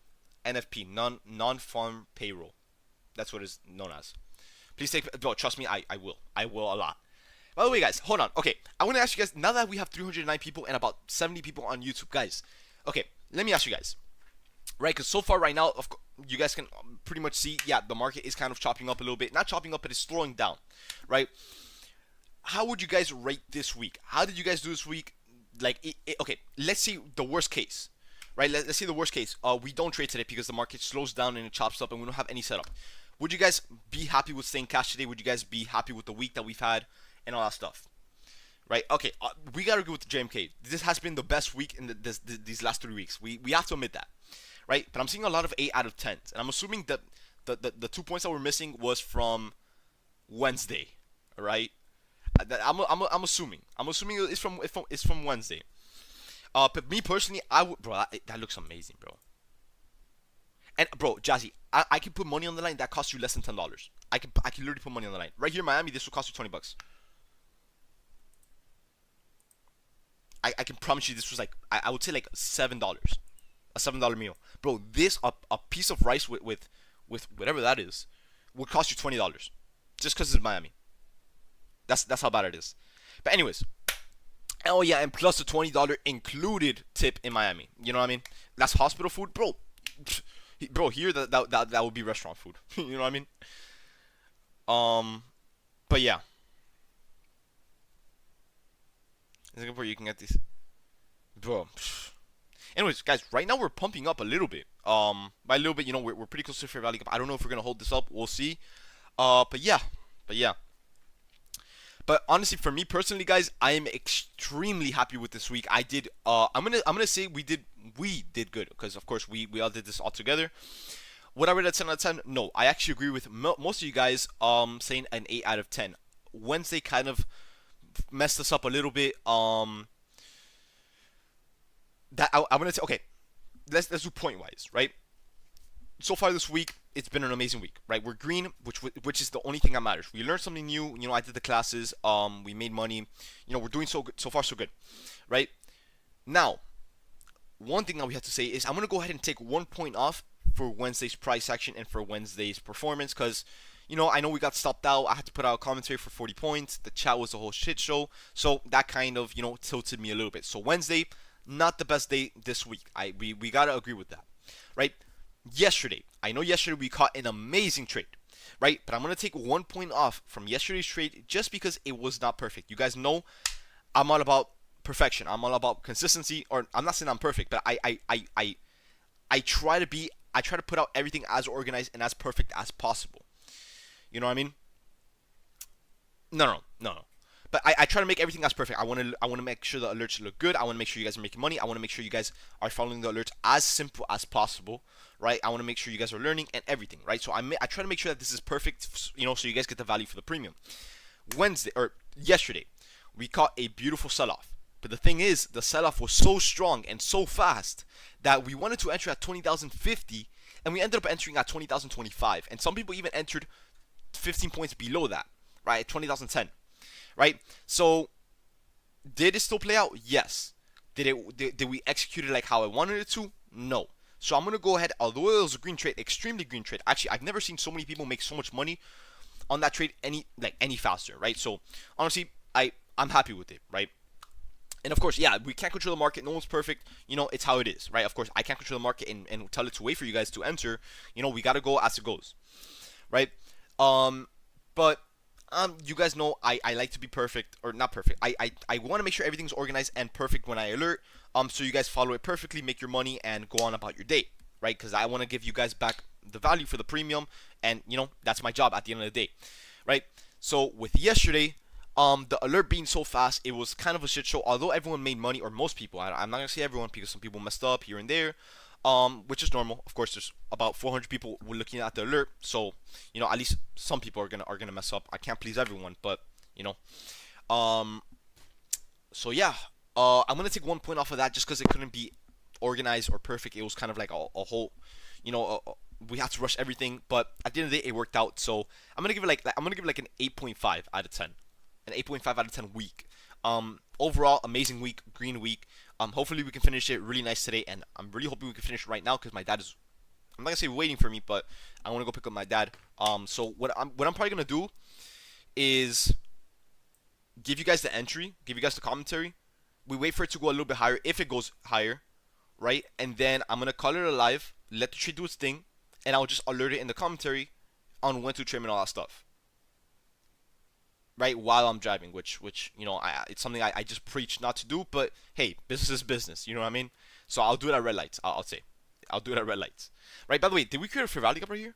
non-farm payroll. That's what it's known as. Please take. Bro, trust me, I will. I will a lot. By the way, guys, hold on. Okay, I want to ask you guys. Now that we have 309 people and about 70 people on YouTube, guys. Okay, let me ask you guys. Right, because so far right now, you guys can pretty much see, yeah, the market is kind of chopping up a little bit. Not chopping up, but it's slowing down, right? How would you guys rate this week? How did you guys do this week? Like, okay, let's see the worst case, right? Let's see the worst case. We don't trade today because the market slows down and it chops up and we don't have any setup. Would you guys be happy with staying cash today? Would you guys be happy with the week that we've had and all that stuff? Right? Okay, we gotta agree with the JMK. This has been the best week in these last 3 weeks. We have to admit that, right? But I'm seeing a lot of 8 out of 10s, and I'm assuming that the 2 points that we're missing was from Wednesday, right? I'm assuming it's from Wednesday. But me personally, bro, that looks amazing, bro. And bro, Jazzy, I can put money on the line that costs you less than $10. I can literally put money on the line right here in Miami. This will cost you $20. I can promise you this was like I would say like $7, a $7 meal, bro. This a piece of rice with whatever that is would cost you $20 just because it's Miami. That's how bad it is. But anyways, oh yeah, and plus the $20 included tip in Miami. You know what I mean? That's hospital food, bro. Bro, here that would be restaurant food. You know what I mean? But yeah. In Singapore, you can get these, bro. Anyways, guys, right now we're pumping up a little bit. By a little bit, we're pretty close to fair value gap. I don't know if we're gonna hold this up. We'll see. But yeah. But honestly, for me personally, guys, I am extremely happy with this week. I did. I'm gonna say we did good because of course we all did this all together. Would I rate it 10 out of 10? No, I actually agree with most of you guys. Saying an 8 out of 10. Wednesday kind of messed us up a little bit. That I'm gonna say. Okay, let's do point wise, right? So far this week, it's been an amazing week, right? We're green, which is the only thing that matters. We learned something new. I did the classes. We made money. We're doing so good, so far so good, right? Now, one thing that we have to say is I'm gonna go ahead and take 1 point off for Wednesday's price action and for Wednesday's performance because I know we got stopped out. I had to put out a commentary for 40 points. The chat was a whole shit show. So that kind of, tilted me a little bit. So Wednesday, not the best day this week. We got to agree with that, right? Yesterday, I know yesterday we caught an amazing trade, right? But I'm going to take 1 point off from yesterday's trade just because it was not perfect. You guys know I'm all about perfection. I'm all about consistency. Or I'm not saying I'm perfect, but I try to put out everything as organized and as perfect as possible. You know what I mean? No. But I try to make everything as perfect. I want to make sure the alerts look good. I want to make sure you guys are making money. I want to make sure you guys are following the alerts as simple as possible, right? I want to make sure you guys are learning and everything, right? So I try to make sure that this is perfect, so you guys get the value for the premium. Yesterday, we caught a beautiful sell-off. But the thing is, the sell-off was so strong and so fast that we wanted to enter at 20,050, and we ended up entering at 20,025. And some people even entered 15 points below that, right? 20,010, right? So, did it still play out? Yes. Did we execute it like how I wanted it to? No. So I'm gonna go ahead. Although it was a green trade, extremely green trade. Actually, I've never seen so many people make so much money on that trade any faster, right? So honestly, I'm happy with it, right? And of course, yeah, we can't control the market. No one's perfect. You know, it's how it is, right? Of course, I can't control the market and tell it to wait for you guys to enter. You know, we gotta go as it goes, right? But you guys know I like to be perfect, or not perfect. I want to make sure everything's organized and perfect when I alert. So you guys follow it perfectly, make your money, and go on about your day, right? Because I want to give you guys back the value for the premium, and you know that's my job at the end of the day, right? So with yesterday, the alert being so fast, it was kind of a shit show. Although everyone made money, or most people, I'm not gonna say everyone because some people messed up here and there, which is normal. Of course, there's about 400 people looking at the alert, so you know at least some people are gonna mess up. I can't please everyone, but you know, um, so yeah, I'm gonna take 1 point off of that just because it couldn't be organized or perfect. It was kind of like a whole, you know, we had to rush everything, but at the end of the day, it worked out. So I'm gonna give it like an 8.5 out of 10, an 8.5 out of 10 week. Overall, amazing week, green week. Hopefully we can finish it really nice today, and I'm really hoping we can finish right now because my dad is, I'm not gonna say waiting for me, but I want to go pick up my dad. So what I'm probably gonna do is give you guys the entry, give you guys the commentary. We wait for it to go a little bit higher. If it goes higher, right, and then I'm gonna call it a live, let the trade do its thing, and I'll just alert it in the commentary on when to trim and all that stuff, right, while I'm driving, which you know, it's something I just preach not to do, but hey, business is business, you know what I mean? So I'll do it at red lights. I'll say, I'll do it at red lights, right? By the way, did we create a fair value gap right here?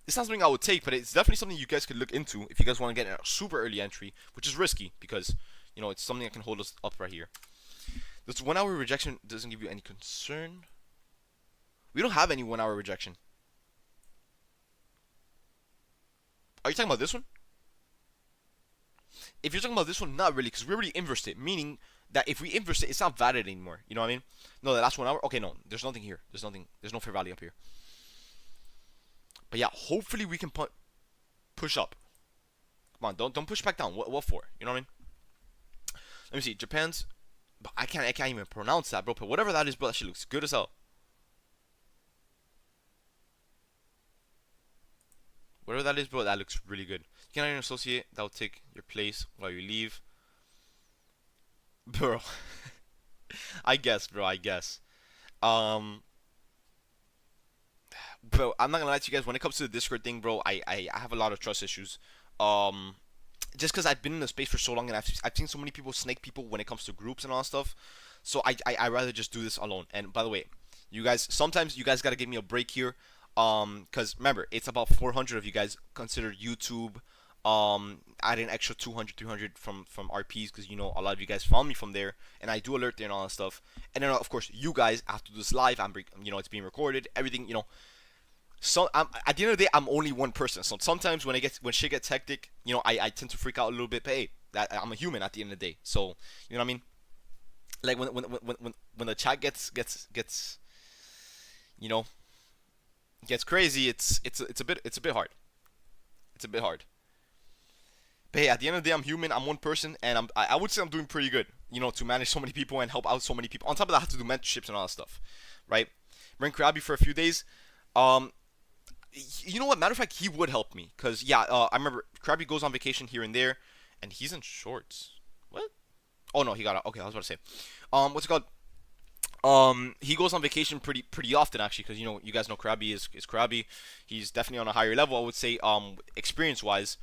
It's not something I would take, but it's definitely something you guys could look into if you guys want to get a super early entry, which is risky because you know it's something that can hold us up right here. This 1 hour rejection doesn't give you any concern. We don't have any 1 hour rejection. Are you talking about this one? If you're talking about this one, not really, because we already inversed it, meaning that if we inverse it, it's not valid anymore. You know what I mean? No, the last 1 hour. Okay, no, there's nothing here. There's nothing. There's no fair value up here. But yeah, hopefully we can push up. Come on, don't push back down. What for? You know what I mean? Let me see. Japan's. But I can't even pronounce that, bro. But whatever that is, bro, that shit looks good as hell. Whatever that is, bro, that looks really good. You cannot even associate. That will take your place while you leave. Bro. I guess, bro, I guess. Bro, I'm not gonna lie to you guys. When it comes to the Discord thing, bro, I have a lot of trust issues. Um, just because I've been in the space for so long and I've seen so many people snake people when it comes to groups and all that stuff. So I rather just do this alone. And by the way, you guys, sometimes you guys gotta give me a break here. Because remember, it's about 400 of you guys consider YouTube. Add an extra 200, 300 from RPs because you know a lot of you guys found me from there, and I do alert there and all that stuff. And then of course you guys after this live, you know it's being recorded, everything, you know. So at the end of the day, I'm only one person. So sometimes when shit gets hectic, you know, I tend to freak out a little bit. But hey, I'm a human at the end of the day. So you know what I mean? Like when the chat gets you know, gets crazy, it's a bit hard. It's a bit hard. But hey, at the end of the day, I'm human. I'm one person, and I would say I'm doing pretty good. You know, to manage so many people and help out so many people. On top of that, I have to do mentorships and all that stuff, right? Ran Krabi for a few days. Um, you know what? Matter of fact, he would help me, cause yeah, I remember Krabby goes on vacation here and there, and he's in shorts. What? Oh no, he got out. Okay, I was about to say, what's it called? He goes on vacation pretty often actually, cause you know you guys know Krabby is Krabby. He's definitely on a higher level, I would say, experience wise.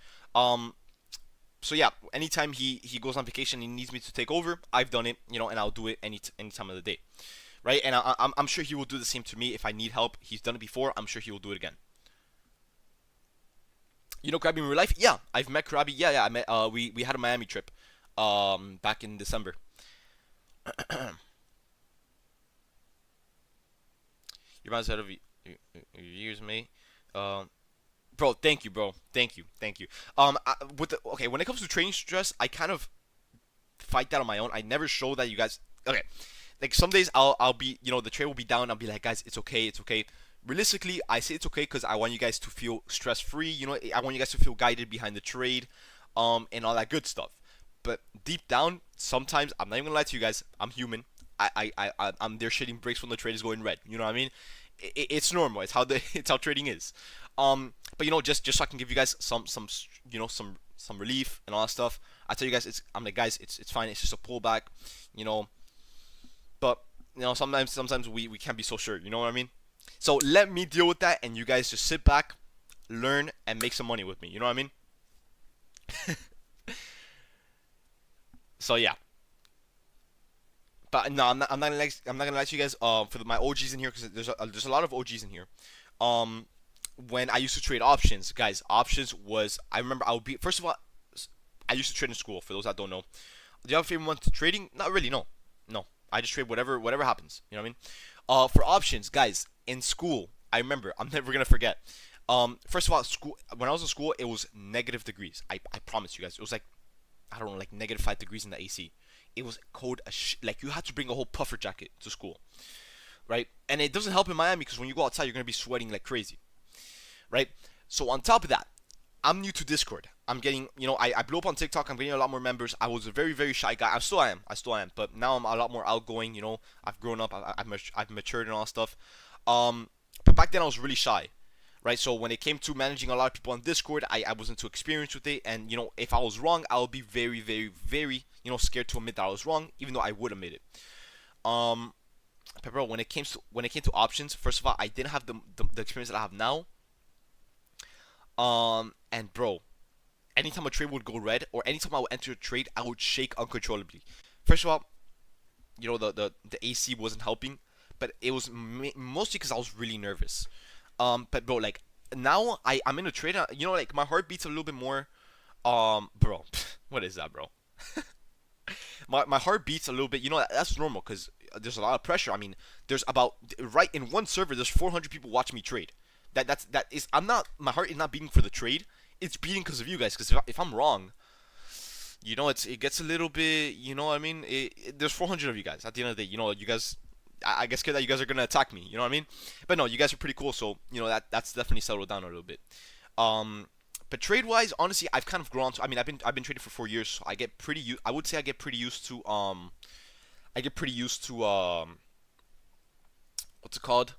So yeah, anytime he goes on vacation and he needs me to take over, I've done it, you know, and I'll do it any time of the day, right? And I'm sure he will do the same to me if I need help. He's done it before. I'm sure he will do it again. You know Krabby in real life? Yeah, I've met Krabby. Yeah, I met. We had a Miami trip, back in December. You're ahead of your years, mate. Bro, thank you, bro. Thank you. Okay, when it comes to training stress, I kind of fight that on my own. I never show that you guys. Okay, like some days I'll be, you know, the trade will be down. I'll be like, guys, it's okay, it's okay. Realistically, I say it's okay because I want you guys to feel stress free. You know, I want you guys to feel guided behind the trade, and all that good stuff. But deep down, sometimes I'm not even gonna lie to you guys. I'm human. I'm there shitting bricks when the trade is going red. You know what I mean? It's normal. It's how it's how trading is. But just so I can give you guys some relief and all that stuff. I tell you guys, I'm like, guys, it's fine. It's just a pullback, you know. But sometimes we can't be so sure. You know what I mean? So let me deal with that, and you guys just sit back, learn, and make some money with me. You know what I mean? So yeah. But no, I'm not gonna lie to you guys. For my OGs in here, because there's a lot of OGs in here. Um, when I used to trade options, guys, options was, I remember I would be, first of all, I used to trade in school. For those that don't know, do you have a favorite one to trading? Not really. No, no. I just trade whatever happens. You know what I mean? For options, guys, in school, I remember, I'm never gonna forget. First of all, school, when I was in school, it was negative degrees. I promise you guys, it was like, I don't know, like -5 degrees in the AC. It was cold as like you had to bring a whole puffer jacket to school, right? And it doesn't help in Miami because when you go outside, you're gonna be sweating like crazy, right? So on top of that, I'm new to Discord. I'm getting, I blew up on TikTok. I'm getting a lot more members. I was a very, very shy guy. I still am. But now I'm a lot more outgoing. I've grown up. I've matured and all that stuff. But back then I was really shy, right? So when it came to managing a lot of people on Discord, I wasn't too experienced with it. And if I was wrong, I would be very, very, very, scared to admit that I was wrong, even though I would admit it. But bro, when it came to options, first of all, I didn't have the experience that I have now. And bro, anytime a trade would go red, or anytime I would enter a trade, I would shake uncontrollably. First of all, the AC wasn't helping, but it was mostly because I was really nervous. But bro, like now I'm in a trade, like my heart beats a little bit more. Bro, what is that, bro? my heart beats a little bit. That's normal because there's a lot of pressure. I mean, there's about, right in one server, there's 400 people watching me trade. That is, my heart is not beating for the trade. It's beating because of you guys. Because if I'm wrong, it gets a little bit, you know what I mean? There's 400 of you guys. At the end of the day, you guys, I get scared that you guys are gonna attack me. You know what I mean? But no, you guys are pretty cool. So that's definitely settled down a little bit. But trade wise, honestly, I've kind of grown. I mean, I've been trading for 4 years, so I get pretty. I would say I get pretty used to what's it called?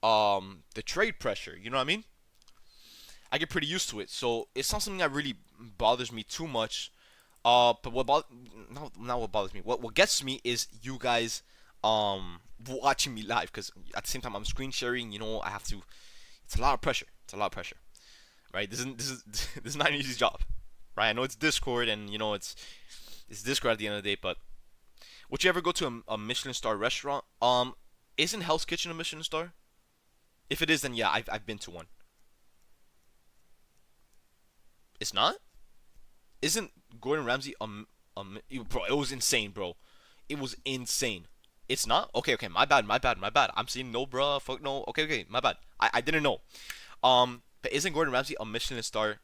The trade pressure. You know what I mean? I get pretty used to it, so it's not something that really bothers me too much. But not what bothers me. What gets me is you guys watching me live, because at the same time I'm screen sharing. I have to. It's a lot of pressure. Right? This is not an easy job, right? I know it's Discord, and it's Discord at the end of the day. But would you ever go to a Michelin star restaurant? Isn't Hell's Kitchen a Michelin star? If it is, then yeah, I've been to one. It's not? Isn't Gordon Ramsay bro, it was insane, bro. It was insane. It's not? Okay, my bad. I'm saying no, bro. Fuck no. Okay, my bad. I didn't know. But isn't Gordon Ramsay a Michelin star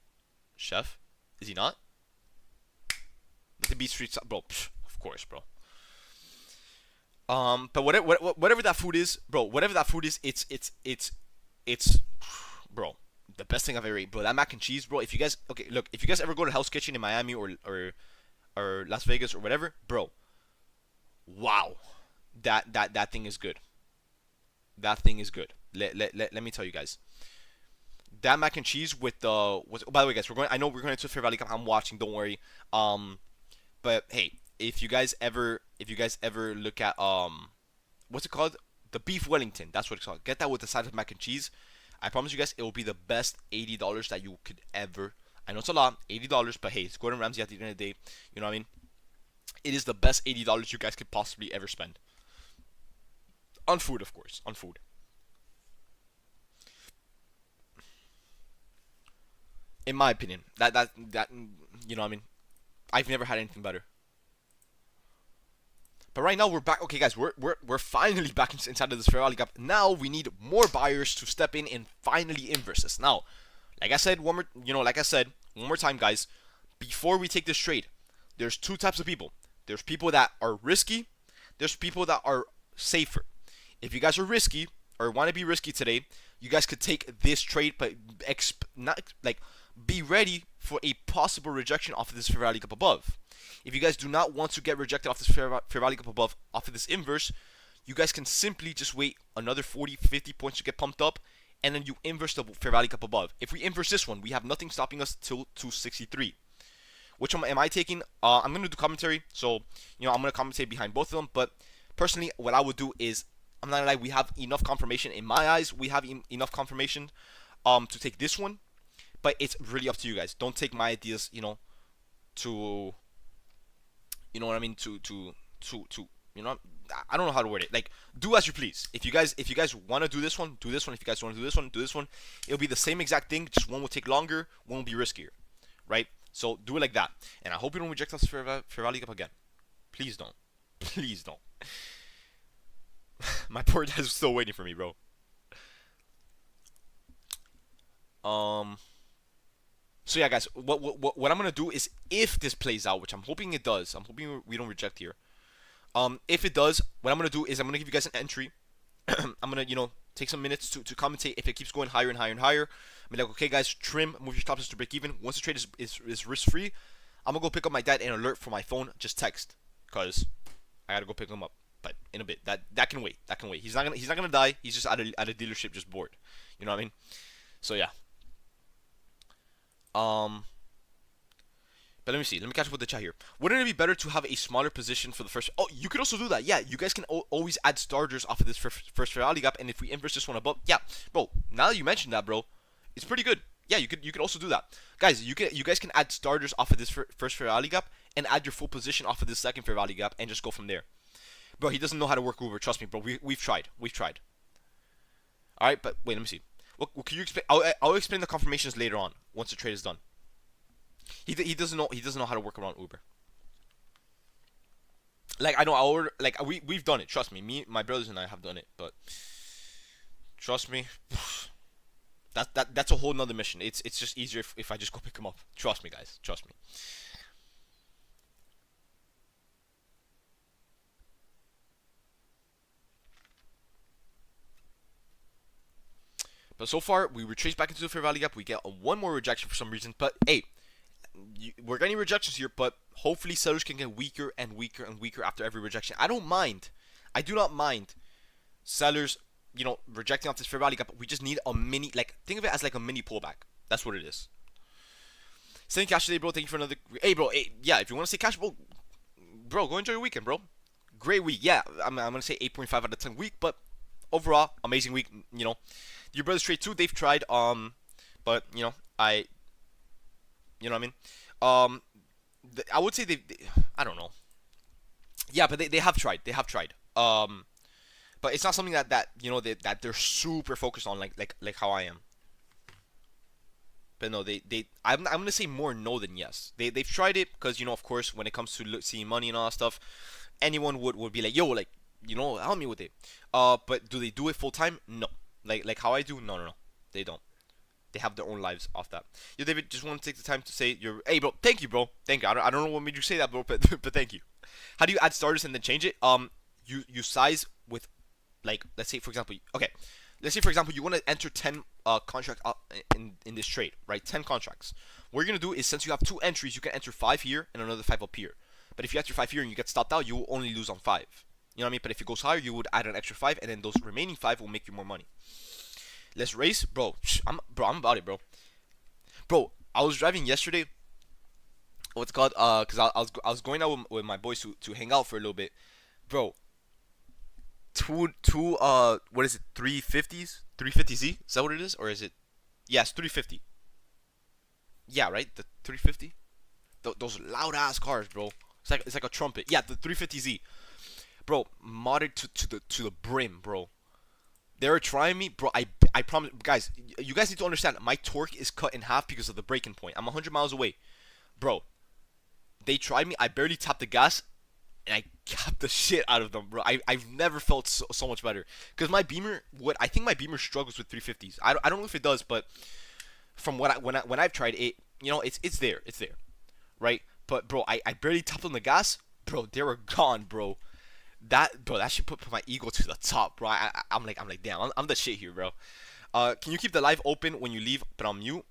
chef? Is he not? The beat street, bro. Psh, of course, bro. But whatever that food is, bro. It's, bro, the best thing I've ever ate, bro. That mac and cheese, bro. If you guys ever go to Hell's Kitchen in Miami or Las Vegas or whatever, bro. Wow, that thing is good. That thing is good. Let me tell you guys. That mac and cheese with the by the way, guys, I know we're going to Fair Valley Cup. I'm watching. Don't worry. But hey, if you guys ever look at what's it called? The beef Wellington. That's what it's called. Get that with the side of mac and cheese. I promise you guys, it will be the best $80 that you could ever. I know it's a lot, $80, but hey, it's Gordon Ramsay at the end of the day. You know what I mean? It is the best $80 you guys could possibly ever spend. On food, of course. On food. In my opinion, that you know what I mean? I've never had anything better. But right now we're back. Okay, guys, we're finally back inside of this Fair Valley Cup. Now we need more buyers to step in and finally inverse us. Now, like I said one more time, guys. Before we take this trade, there's two types of people. There's people that are risky. There's people that are safer. If you guys are risky or want to be risky today, you guys could take this trade, but not like be ready for a possible rejection off of this Fair Valley Cup above. If you guys do not want to get rejected off this fair value gap above, off of this inverse, you guys can simply just wait another 40, 50 points to get pumped up, and then you inverse the fair value gap above. If we inverse this one, we have nothing stopping us till 263. Which one am I taking? I'm going to do commentary, so, I'm going to commentate behind both of them, but personally, what I would do is, I'm not going to lie, we have enough confirmation, in my eyes, we have enough confirmation to take this one, but it's really up to you guys. Don't take my ideas, to, you know what I mean, I don't know how to word it. Like, do as you please. If you guys want to do this one, do this one. If you guys want to do this one, do this one. It'll be the same exact thing, just one will take longer, one will be riskier, right? So do it like that. And I hope you don't reject us fair value gap again. Please don't. Please don't. My poor dad is still waiting for me, bro. So yeah, guys, what I'm gonna do is, if this plays out, which I'm hoping it does, I'm hoping we don't reject here. If it does, what I'm gonna do is I'm gonna give you guys an entry. I'm gonna, take some minutes to commentate. If it keeps going higher and higher and higher, I'm like, okay, guys, trim, move your stop loss to break even. Once the trade is risk free, I'm gonna go pick up my dad and alert from my phone. Just text, cause I gotta go pick him up. But in a bit, that can wait. That can wait. He's not gonna die. He's just at a dealership, just bored. You know what I mean? So yeah. But let me see. Let me catch up with the chat here. Wouldn't it be better to have a smaller position for the first? Oh, you could also do that. Yeah, you guys can always add starters off of this first fair value gap, and if we inverse this one above, yeah, bro. Now that you mentioned that, bro, it's pretty good. Yeah, you could also do that, guys. You guys can add starters off of this first fair value gap and add your full position off of this second fair value gap and just go from there. Bro, he doesn't know how to work Uber. Trust me, bro. We've tried. We've tried. All right, but wait. Let me see. What can you explain? I'll explain the confirmations later on once the trade is done. He doesn't know how to work around Uber. Like, I know, we've done it. Trust me, my brothers and I have done it. But trust me, that's a whole nother mission. It's just easier if I just go pick him up. Trust me, guys. Trust me. But so far, we retrace back into the fair value gap. We get one more rejection for some reason. But hey, we're getting rejections here, but hopefully sellers can get weaker and weaker and weaker after every rejection. I don't mind. I do not mind sellers, rejecting off this fair value gap. We just need a mini, think of it as like a mini pullback. That's what it is. Sending cash today, bro. Thank you for another. Hey, bro. Hey, yeah, if you want to say cash, bro, go enjoy your weekend, bro. Great week. Yeah, I'm going to say 8.5 out of 10 week, but overall, amazing week. Your brothers trade too. They've tried, but, you know what I mean? I would say I don't know. Yeah, but they have tried. They have tried. But it's not something that that they're super focused on like how I am. But no, I'm gonna say more no than yes. They've tried it because of course when it comes to seeing money and all that stuff, anyone would be like, yo, like, help me with it. But do they do it full time? No. Like how I do? No. They don't. They have their own lives off that. Yo, David, just want to take the time to say hey, bro. Thank you, bro. Thank you. I don't know what made you say that, bro, but thank you. How do you add starters and then change it? You size with, let's say for example, you want to enter 10 contracts in this trade, right? 10 contracts. What you're gonna do is, since you have 2 entries, you can enter 5 here and another 5 up here. But if you enter 5 here and you get stopped out, you will only lose on 5. You know what I mean? But if it goes higher, you would add an extra 5, and then those remaining 5 will make you more money. Let's race, bro. I'm about it, bro. Bro, I was driving yesterday. What's it called? Cause I was going out with my boys to hang out for a little bit, bro. Two what is it? 350s? 350Z? Is that what it is, or is it? Yes, 350. Yeah, right. The 350. Those loud ass cars, bro. It's like a trumpet. Yeah, the 350Z. Bro, modded to the brim, bro. They were trying me, bro. I promise, guys. You guys need to understand. My torque is cut in half because of the braking point. I'm 100 miles away, bro. They tried me. I barely tapped the gas, and I capped the shit out of them, bro. I've never felt so much better. Because my Beamer, I think my Beamer struggles with 350s. I don't know if it does, but from when I've tried it, it's there, right? But bro, I barely tapped on the gas, bro. They were gone, bro. That should put my ego to the top, bro. I'm like, damn, I'm the shit here, bro. Can you keep the live open when you leave, but on mute?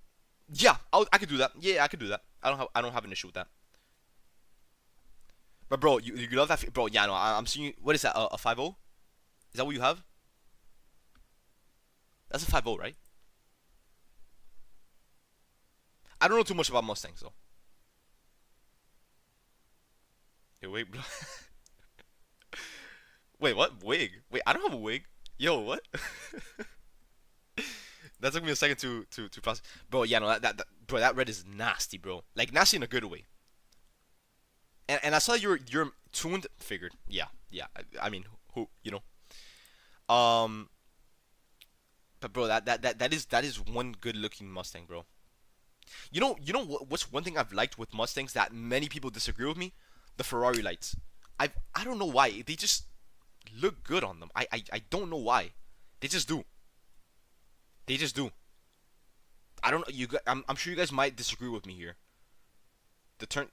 Yeah, I could do that. Yeah, I could do that. I don't have an issue with that. But bro, you love that, bro. Yeah, no, I'm seeing. What is that? A 5-0? Is that what you have? That's a 5-0, right? I don't know too much about Mustangs though. Hey, wait, bro. Wait, what? Wig? Wait, I don't have a wig. Yo, what? That took me a second to process. Bro, yeah, no, bro, that red is nasty, bro. Like nasty in a good way. And I saw you're tuned. Figured. Yeah, yeah. I mean, who you know? But bro, that is one good looking Mustang, bro. What's one thing I've liked with Mustangs that many people disagree with me? The Ferrari lights. I don't know why. They just look good on them. I don't know why. They just do. They just do. I don't know. I'm sure you guys might disagree with me here. The turn.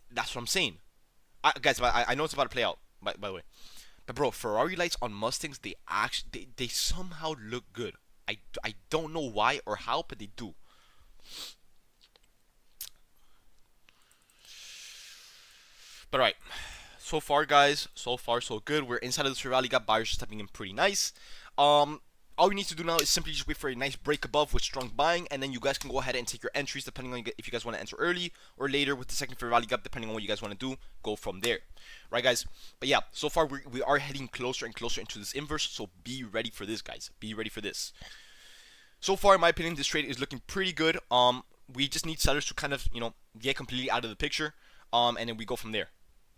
That's what I'm saying. Guys, I know it's about to play out. By the way, but bro, Ferrari lights on Mustangs, they actually they somehow look good. I don't know why or how, but they do. But alright, so far guys, so far so good. We're inside of this rally. Got buyers stepping in pretty nice. All we need to do now is simply just wait for a nice break above with strong buying, and then you guys can go ahead and take your entries depending on if you guys want to enter early or later with the second fair value gap, depending on what you guys want to do. Go from there, right, guys? But yeah, so far we are heading closer and closer into this inverse, so be ready for this, guys. Be ready for this. So far, in my opinion, this trade is looking pretty good. We just need sellers to kind of get completely out of the picture, and then we go from there.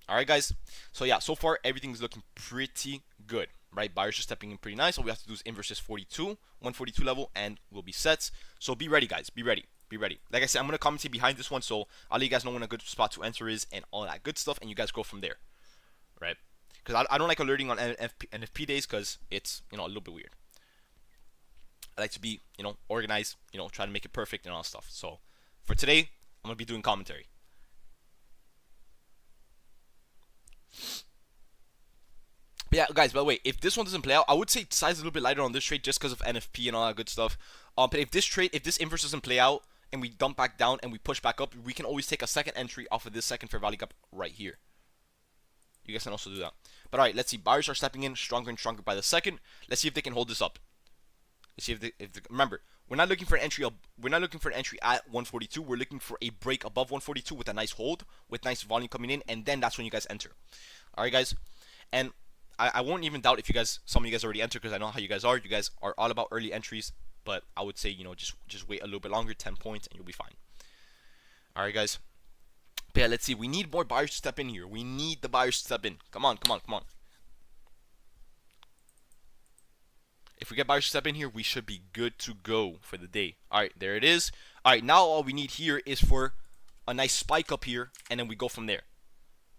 All right, guys. So yeah, so far everything's looking pretty good, right? Buyers are stepping in pretty nice. All we have to do is inverse this 142 level, and we'll be set. So be ready, guys. Be ready. Be ready. Like I said, I'm gonna commentate behind this one, so I'll let you guys know when a good spot to enter is and all that good stuff, and you guys go from there, right? Because I don't like alerting on NFP days because it's a little bit weird. I like to be organized, try to make it perfect and all that stuff. So for today, I'm gonna be doing commentary. But yeah, guys, by the way, if this one doesn't play out, I would say size a little bit lighter on this trade just because of NFP and all that good stuff. But if this inverse doesn't play out and we dump back down and we push back up, we can always take a second entry off of this second fair value gap right here. You guys can also do that. But alright, let's see. Buyers are stepping in stronger and stronger by the second. Let's see if they can hold this up. Let's see if they remember, we're not looking for an entry. We're not looking for an entry at 142. We're looking for a break above 142 with a nice hold, with nice volume coming in, and then that's when you guys enter. All right, guys, and I won't even doubt if some of you guys already entered because I know how you guys are. You guys are all about early entries, but I would say just wait a little bit longer, 10 points, and you'll be fine. All right, guys. But yeah, let's see. We need more buyers to step in here. We need the buyers to step in. Come on, come on, come on. If we get buyers to step in here, we should be good to go for the day. All right, there it is. All right, now all we need here is for a nice spike up here, and then we go from there.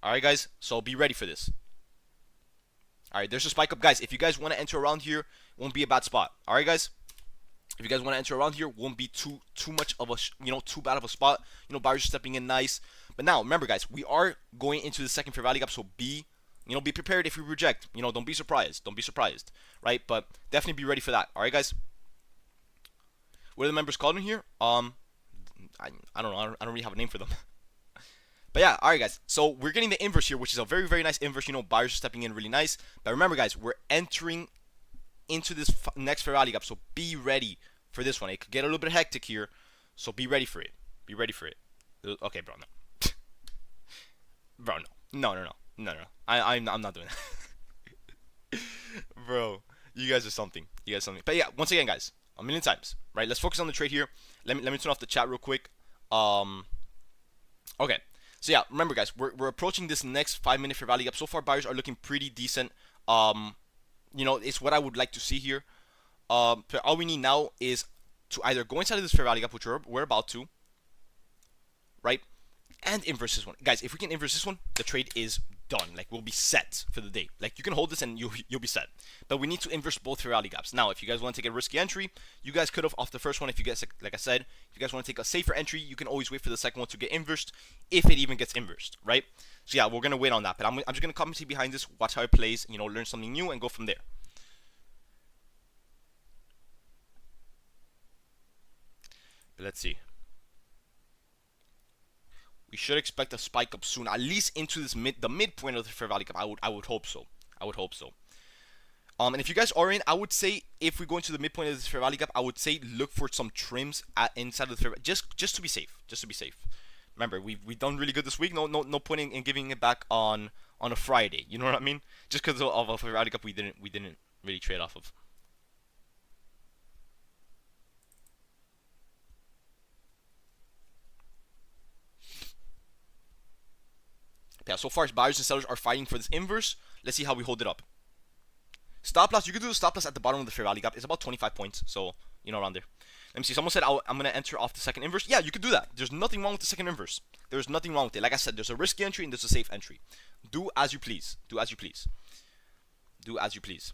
All right, guys, so be ready for this. All right, there's a spike up. Guys, if you guys want to enter around here, won't be a bad spot. All right, guys? If you guys want to enter around here, won't be too much of a, too bad of a spot. Buyers are stepping in nice. But now, remember, guys, we are going into the second fair value gap, so be prepared if we reject. Don't be surprised. Don't be surprised, right? But definitely be ready for that. All right, guys? What are the members called in here? I don't know. I don't really have a name for them. But yeah, all right, guys. So we're getting the inverse here, which is a very, very nice inverse. Buyers are stepping in really nice. But remember, guys, we're entering into this next fair value gap, so be ready for this one. It could get a little bit hectic here, so be ready for it. Be ready for it. Okay, bro, no. Bro, no. I'm not doing that. Bro, you guys are something. You guys are something. But yeah, once again, guys, a million times, right? Let's focus on the trade here. Let me turn off the chat real quick. Okay. So yeah, remember, guys, we're approaching this next 5-minute fair value gap. So far, buyers are looking pretty decent. It's what I would like to see here. But all we need now is to either go inside of this fair value gap, which we're about to, right? And inverse this one. Guys, if we can inverse this one, the trade is done. Like, we'll be set for the day. Like, you can hold this and you'll be set. But we need to inverse both fair value gaps. Now, if you guys want to take a risky entry, you guys could have off the first one. If you guys, like I said, if you guys want to take a safer entry, you can always wait for the second one to get inversed, if it even gets inversed, right? So yeah, we're gonna wait on that. But I'm just gonna commentate behind this, watch how it plays, learn something new, and go from there. But let's see. We should expect a spike up soon, at least into this the midpoint of the fair value gap. I would hope so. I would hope so. And if you guys are in, I would say if we go into the midpoint of this fair value gap, I would say look for some trims inside of the fair, just to be safe. Just to be safe. Remember, we've done really good this week. No point in giving it back on a Friday. You know what I mean? Just because of a fair value gap we didn't really trade off of. Yeah, so far buyers and sellers are fighting for this inverse. Let's see how we hold it up. Stop loss, you can do the stop loss at the bottom of the fair value gap. It's about 25 points, so you know, around there. Let me see. Someone said I'm gonna enter off the second inverse. Yeah, you could do that. There's nothing wrong with the second inverse. There's nothing wrong with it. Like I said, there's a risky entry and there's a safe entry. Do as you please. Do as you please. Do as you please.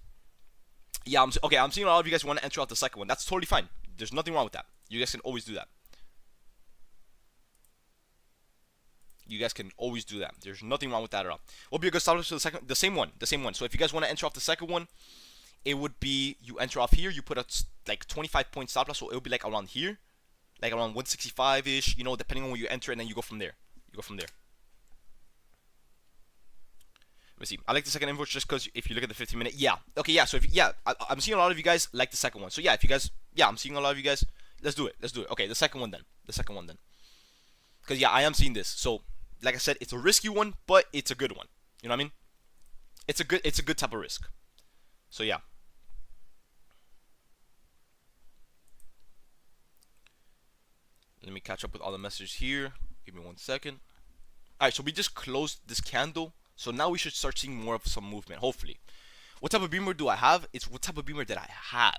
Yeah, I'm seeing a lot of you guys want to enter off the second one. That's totally fine. There's nothing wrong with that. You guys can always do that. You guys can always do that. There's nothing wrong with that at all. Will be a good stop loss for the second, the same one. So if you guys want to enter off the second one, it would be you enter off here. You put a like 25 point stop loss, so it would be like around here, like around 165 ish. You know, depending on where you enter, and then you go from there. Let me see. I like the second inverse just because if you look at the 15-minute, yeah. Okay, yeah. So I'm seeing a lot of you guys like the second one. So yeah, if you guys, yeah, I'm seeing a lot of you guys. Let's do it. Okay, the second one then. Because yeah, I am seeing this. So like I said, it's a risky one, but it's a good one. You know what I mean? It's a good type of risk. So yeah. Let me catch up with all the messages here. Give me 1 second. Alright, so we just closed this candle. So now we should start seeing more of some movement, hopefully. What type of beamer do I have? It's what type of beamer did I had?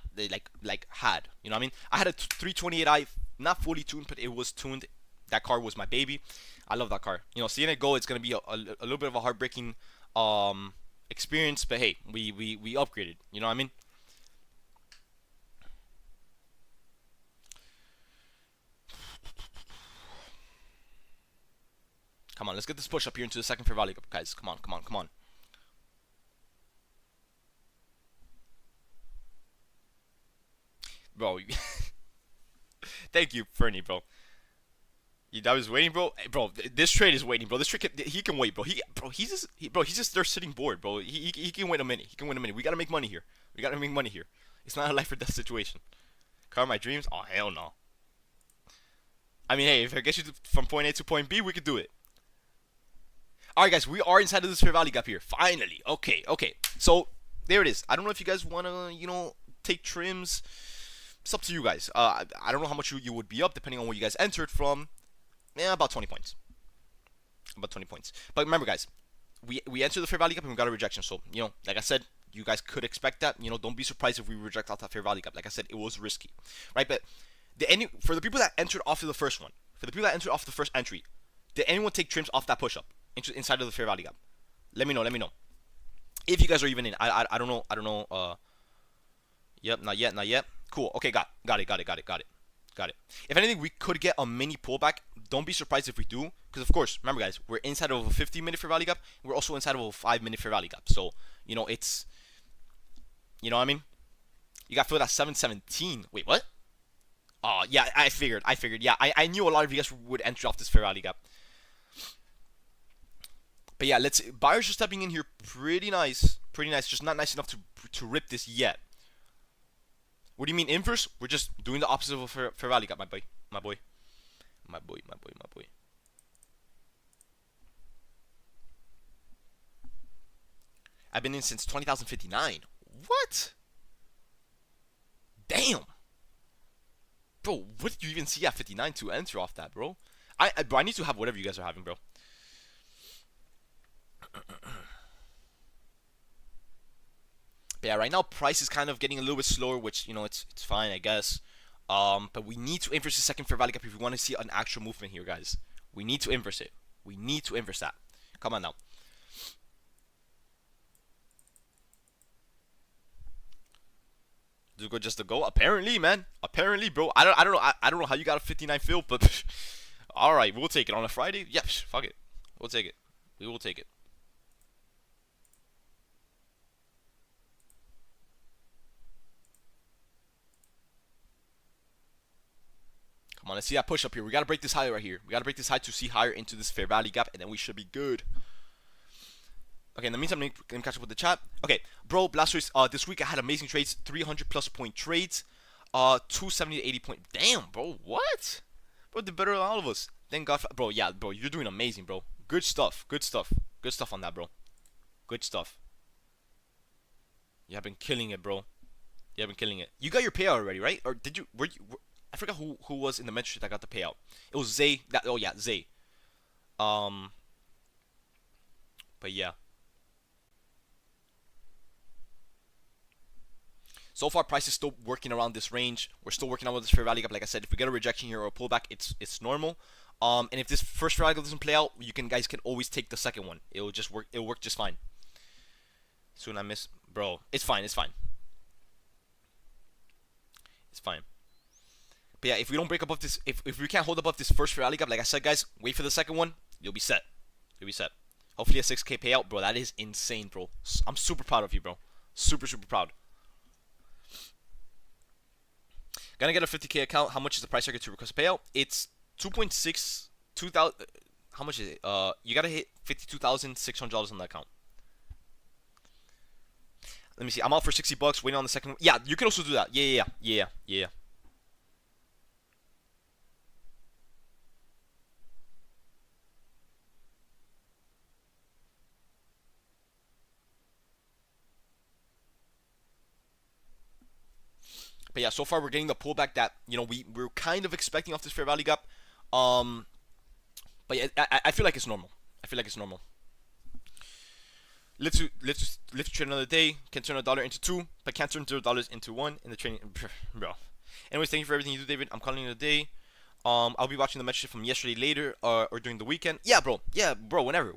Had. You know what I mean? I had a 328i, not fully tuned, but it was tuned. That car was my baby. I love that car. You know, seeing it go, it's gonna be a little bit of a heartbreaking experience, but hey, we upgraded. You know what I mean? Come on, let's get this push up here into the second fair value gap, guys. Come on. Bro, thank you, Fernie, bro. I was waiting, bro. Bro, this trade is waiting, bro. This trade, he can wait, bro. He's just there sitting bored, bro. He can wait a minute. We gotta make money here. It's not a life or death situation. Car my dreams? Oh, hell no. I mean, hey, if I get you from point A to point B, we could do it. Alright, guys, we are inside of this fair value gap here. Finally. Okay. So, there it is. I don't know if you guys want to, you know, take trims. It's up to you guys. I don't know how much you would be up, depending on where you guys entered from. Yeah, about 20 points. But remember, guys, we entered the fair value gap and we got a rejection. So, you know, like I said, you guys could expect that. You know, don't be surprised if we reject out that fair value gap. Like I said, it was risky, right? But for the people that entered off of the first one, for the people that entered off the first entry, did anyone take trims off that push up inside of the fair value gap? Let me know. If you guys are even in, I don't know. Yep, not yet. Cool. Okay, got it. If anything, we could get a mini pullback. Don't be surprised if we do, because of course, remember, guys, we're inside of a 15-minute fair value gap. We're also inside of a 5-minute fair value gap. So, you know, it's, you know what I mean? You got filled at 717. Wait, what? Oh, yeah, I figured. Yeah, I knew a lot of you guys would enter off this fair value gap. But yeah, buyers are stepping in here pretty nice. Just not nice enough to rip this yet. What do you mean inverse? We're just doing the opposite of a fair value gap, my boy. I've been in since 20,059. What? Damn. Bro, what did you even see at 59 to enter off that, bro? Bro, I need to have whatever you guys are having, bro. But yeah, right now price is kind of getting a little bit slower, which, you know, it's fine, I guess. But we need to inverse the second fair value gap if we want to see an actual movement here, guys. We need to inverse it. We need to inverse that. Come on now. Is it good just to go? Apparently, man. Apparently, bro. I don't know how you got a 59 fill, but all right, we'll take it on a Friday. Yeah, fuck it. We'll take it. We will take it. Come on, let's see that push up here. We gotta break this high right here. We gotta break this high to see higher into this fair value gap, and then we should be good. Okay, in the meantime, let me catch up with the chat. Okay, bro, Blastoise, this week I had amazing trades, 300 plus point trades, 270 to 80 point. Damn, bro, what? Bro, did better than all of us. Thank God, bro. Yeah, bro, you're doing amazing, bro. Good stuff, good stuff, good stuff on that, bro. Good stuff. You have been killing it, bro. You have been killing it. You got your payout already, right? Or did you? I forgot who was in the mentorship that got the payout. It was Zay. Oh yeah, Zay. But yeah. So far, price is still working around this range. We're still working on with this fair value gap. Like I said, if we get a rejection here or a pullback, it's normal. And if this first fair value gap doesn't play out, guys can always take the second one. It'll just work. It'll work just fine. Soon I miss, bro. It's fine. It's fine. It's fine. But yeah, if we don't break above this, if we can't hold above this first fair value gap, like I said, guys, wait for the second one. You'll be set. You'll be set. Hopefully a 6K payout, bro. That is insane, bro. I'm super proud of you, bro. Super proud. Gonna get a 50K account. How much is the price target to request a payout? It's 2.6, 2,000. How much is it? You gotta hit $52,600 on the account. Let me see. I'm out for $60. Waiting on the second one. Yeah, you can also do that. Yeah. But yeah, so far we're getting the pullback that we're kind of expecting off this fair value gap. But yeah, I feel like it's normal. Live to trade another day. Can turn $1 into 2, but can't turn $0 into 1 in the trading, bro. Anyways, thank you for everything you do, David. I'm calling it a day. I'll be watching the message from yesterday later or during the weekend. Yeah, bro. Whenever.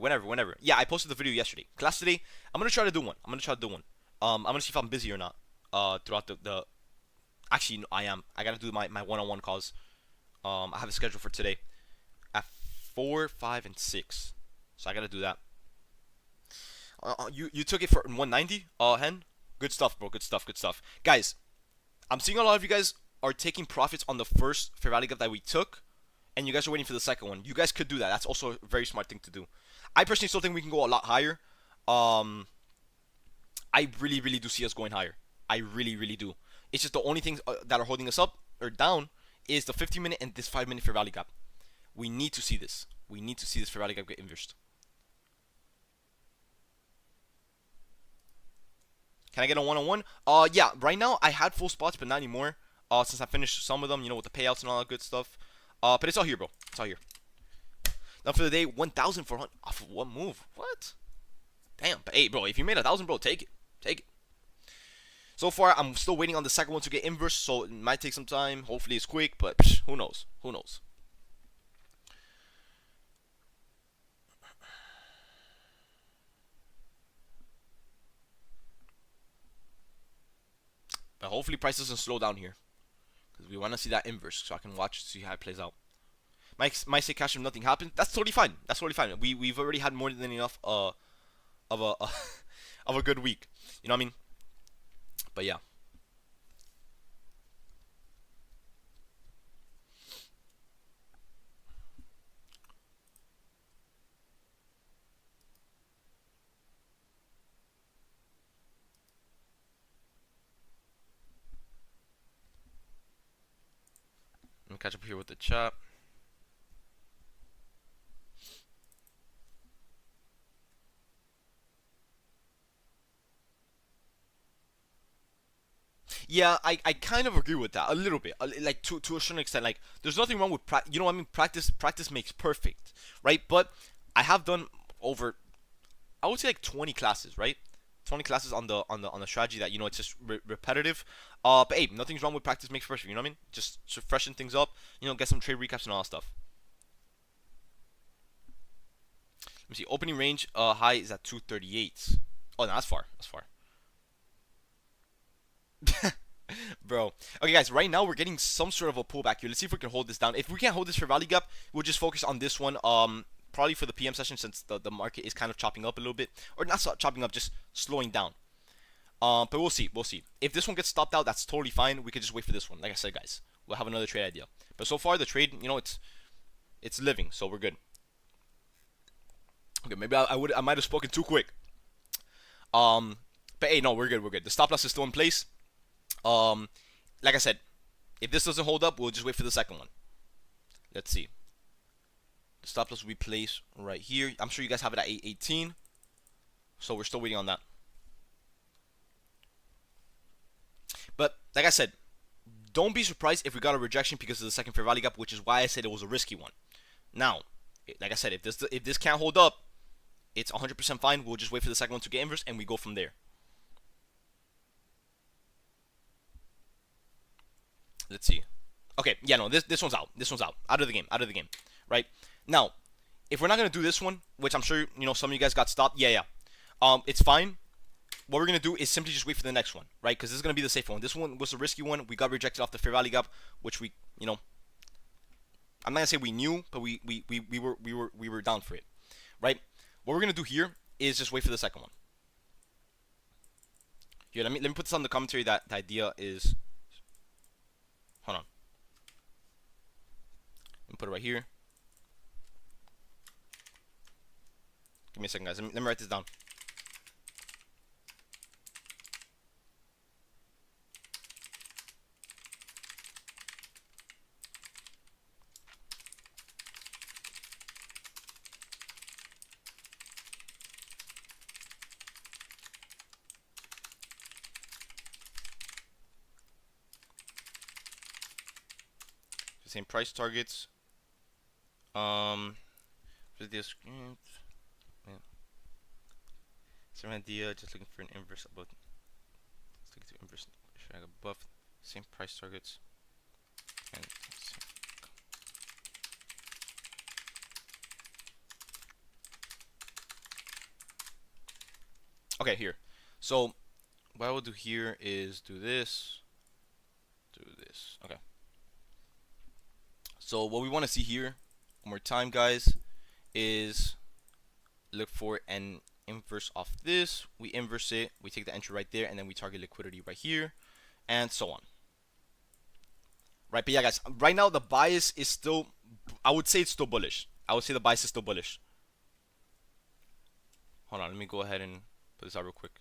Yeah, I posted the video yesterday. Class today. I'm gonna try to do one. I'm gonna see if I'm busy or not. Throughout the actually, no, I am. I gotta do my one-on-one calls. I have a schedule for today at 4, 5, and 6. So I gotta do that. You took it for 190, Hen? Good stuff, bro. Good stuff. Guys, I'm seeing a lot of you guys are taking profits on the first fair value gap that we took, and you guys are waiting for the second one. You guys could do that. That's also a very smart thing to do. I personally still think we can go a lot higher. I really do see us going higher. I really do. It's just the only things that are holding us up or down is the 15-minute and this 5-minute fair value gap. We need to see this. We need to see this fair value gap get inversed. Can I get a one-on-one? Yeah, right now I had full spots, but not anymore. Since I finished some of them, with the payouts and all that good stuff. But it's all here, bro. It's all here. Now for the day, 1,400 off of one move. What? Damn. But hey, bro, if you made 1,000, bro, take it. So far, I'm still waiting on the second one to get inverse, so it might take some time. Hopefully it's quick, but who knows? But hopefully price doesn't slow down here, because we want to see that inverse, so I can watch to see how it plays out. Might say cash if nothing happens. That's totally fine. We've already had more than enough of a of a good week. You know what I mean? But yeah. Let me catch up here with the chat. Yeah, I kind of agree with that a little bit, like to a certain extent. Like, there's nothing wrong with practice makes perfect, right? But I have done over, I would say, like 20 classes, right? 20 classes on the strategy that it's just repetitive. But hey, nothing's wrong with practice makes perfect. You know what I mean? Just to freshen things up. Get some trade recaps and all that stuff. Let me see. Opening range high is at 238. Oh, no, that's far. Bro. Okay, guys, right now we're getting some sort of a pullback here. Let's see if we can hold this down. If we can't hold this for value gap, we'll just focus on this one. Probably for the PM session, since the market is kind of chopping up a little bit. Or not chopping up, just slowing down. But we'll see. If this one gets stopped out, that's totally fine. We could just wait for this one. Like I said, guys, we'll have another trade idea. But so far the trade, it's living, so we're good. Okay, maybe I might have spoken too quick. But hey, no, we're good. We're good. The stop loss is still in place. Um, like I said, if this doesn't hold up, we'll just wait for the second one. Let's see. The stop loss will be placed right here. I'm sure you guys have it at 818. So we're still waiting on that. But like I said, don't be surprised if we got a rejection because of the second fair value gap, which is why I said it was a risky one. Now, like I said, if this can't hold up, it's 100% fine. We'll just wait for the second one to get inverse and we go from there. Let's see. Okay, yeah, no, this one's out. This one's out. Out of the game. Out of the game. Right? Now, if we're not gonna do this one, which I'm sure some of you guys got stopped. Yeah. It's fine. What we're gonna do is simply just wait for the next one, right? Because this is gonna be the safe one. This one was a risky one. We got rejected off the fair value gap, which we, I'm not gonna say we knew, but we were down for it, right? What we're gonna do here is just wait for the second one. Here, let me put this on the commentary. That the idea is, hold on. Let me put it right here. Give me a second, guys. Let me write this down. Same price targets. This same idea, just looking for an inverse above. Let's look at the inverse above. Same price targets. And okay, here. So what I will do here is do this. Okay. So what we want to see here, one more time, guys, is look for an inverse off this. We inverse it, we take the entry right there, and then we target liquidity right here, and so on. Right, but yeah, guys, right now the bias is still, I would say it's still bullish. I would say the bias is still bullish. Hold on, let me go ahead and put this out real quick.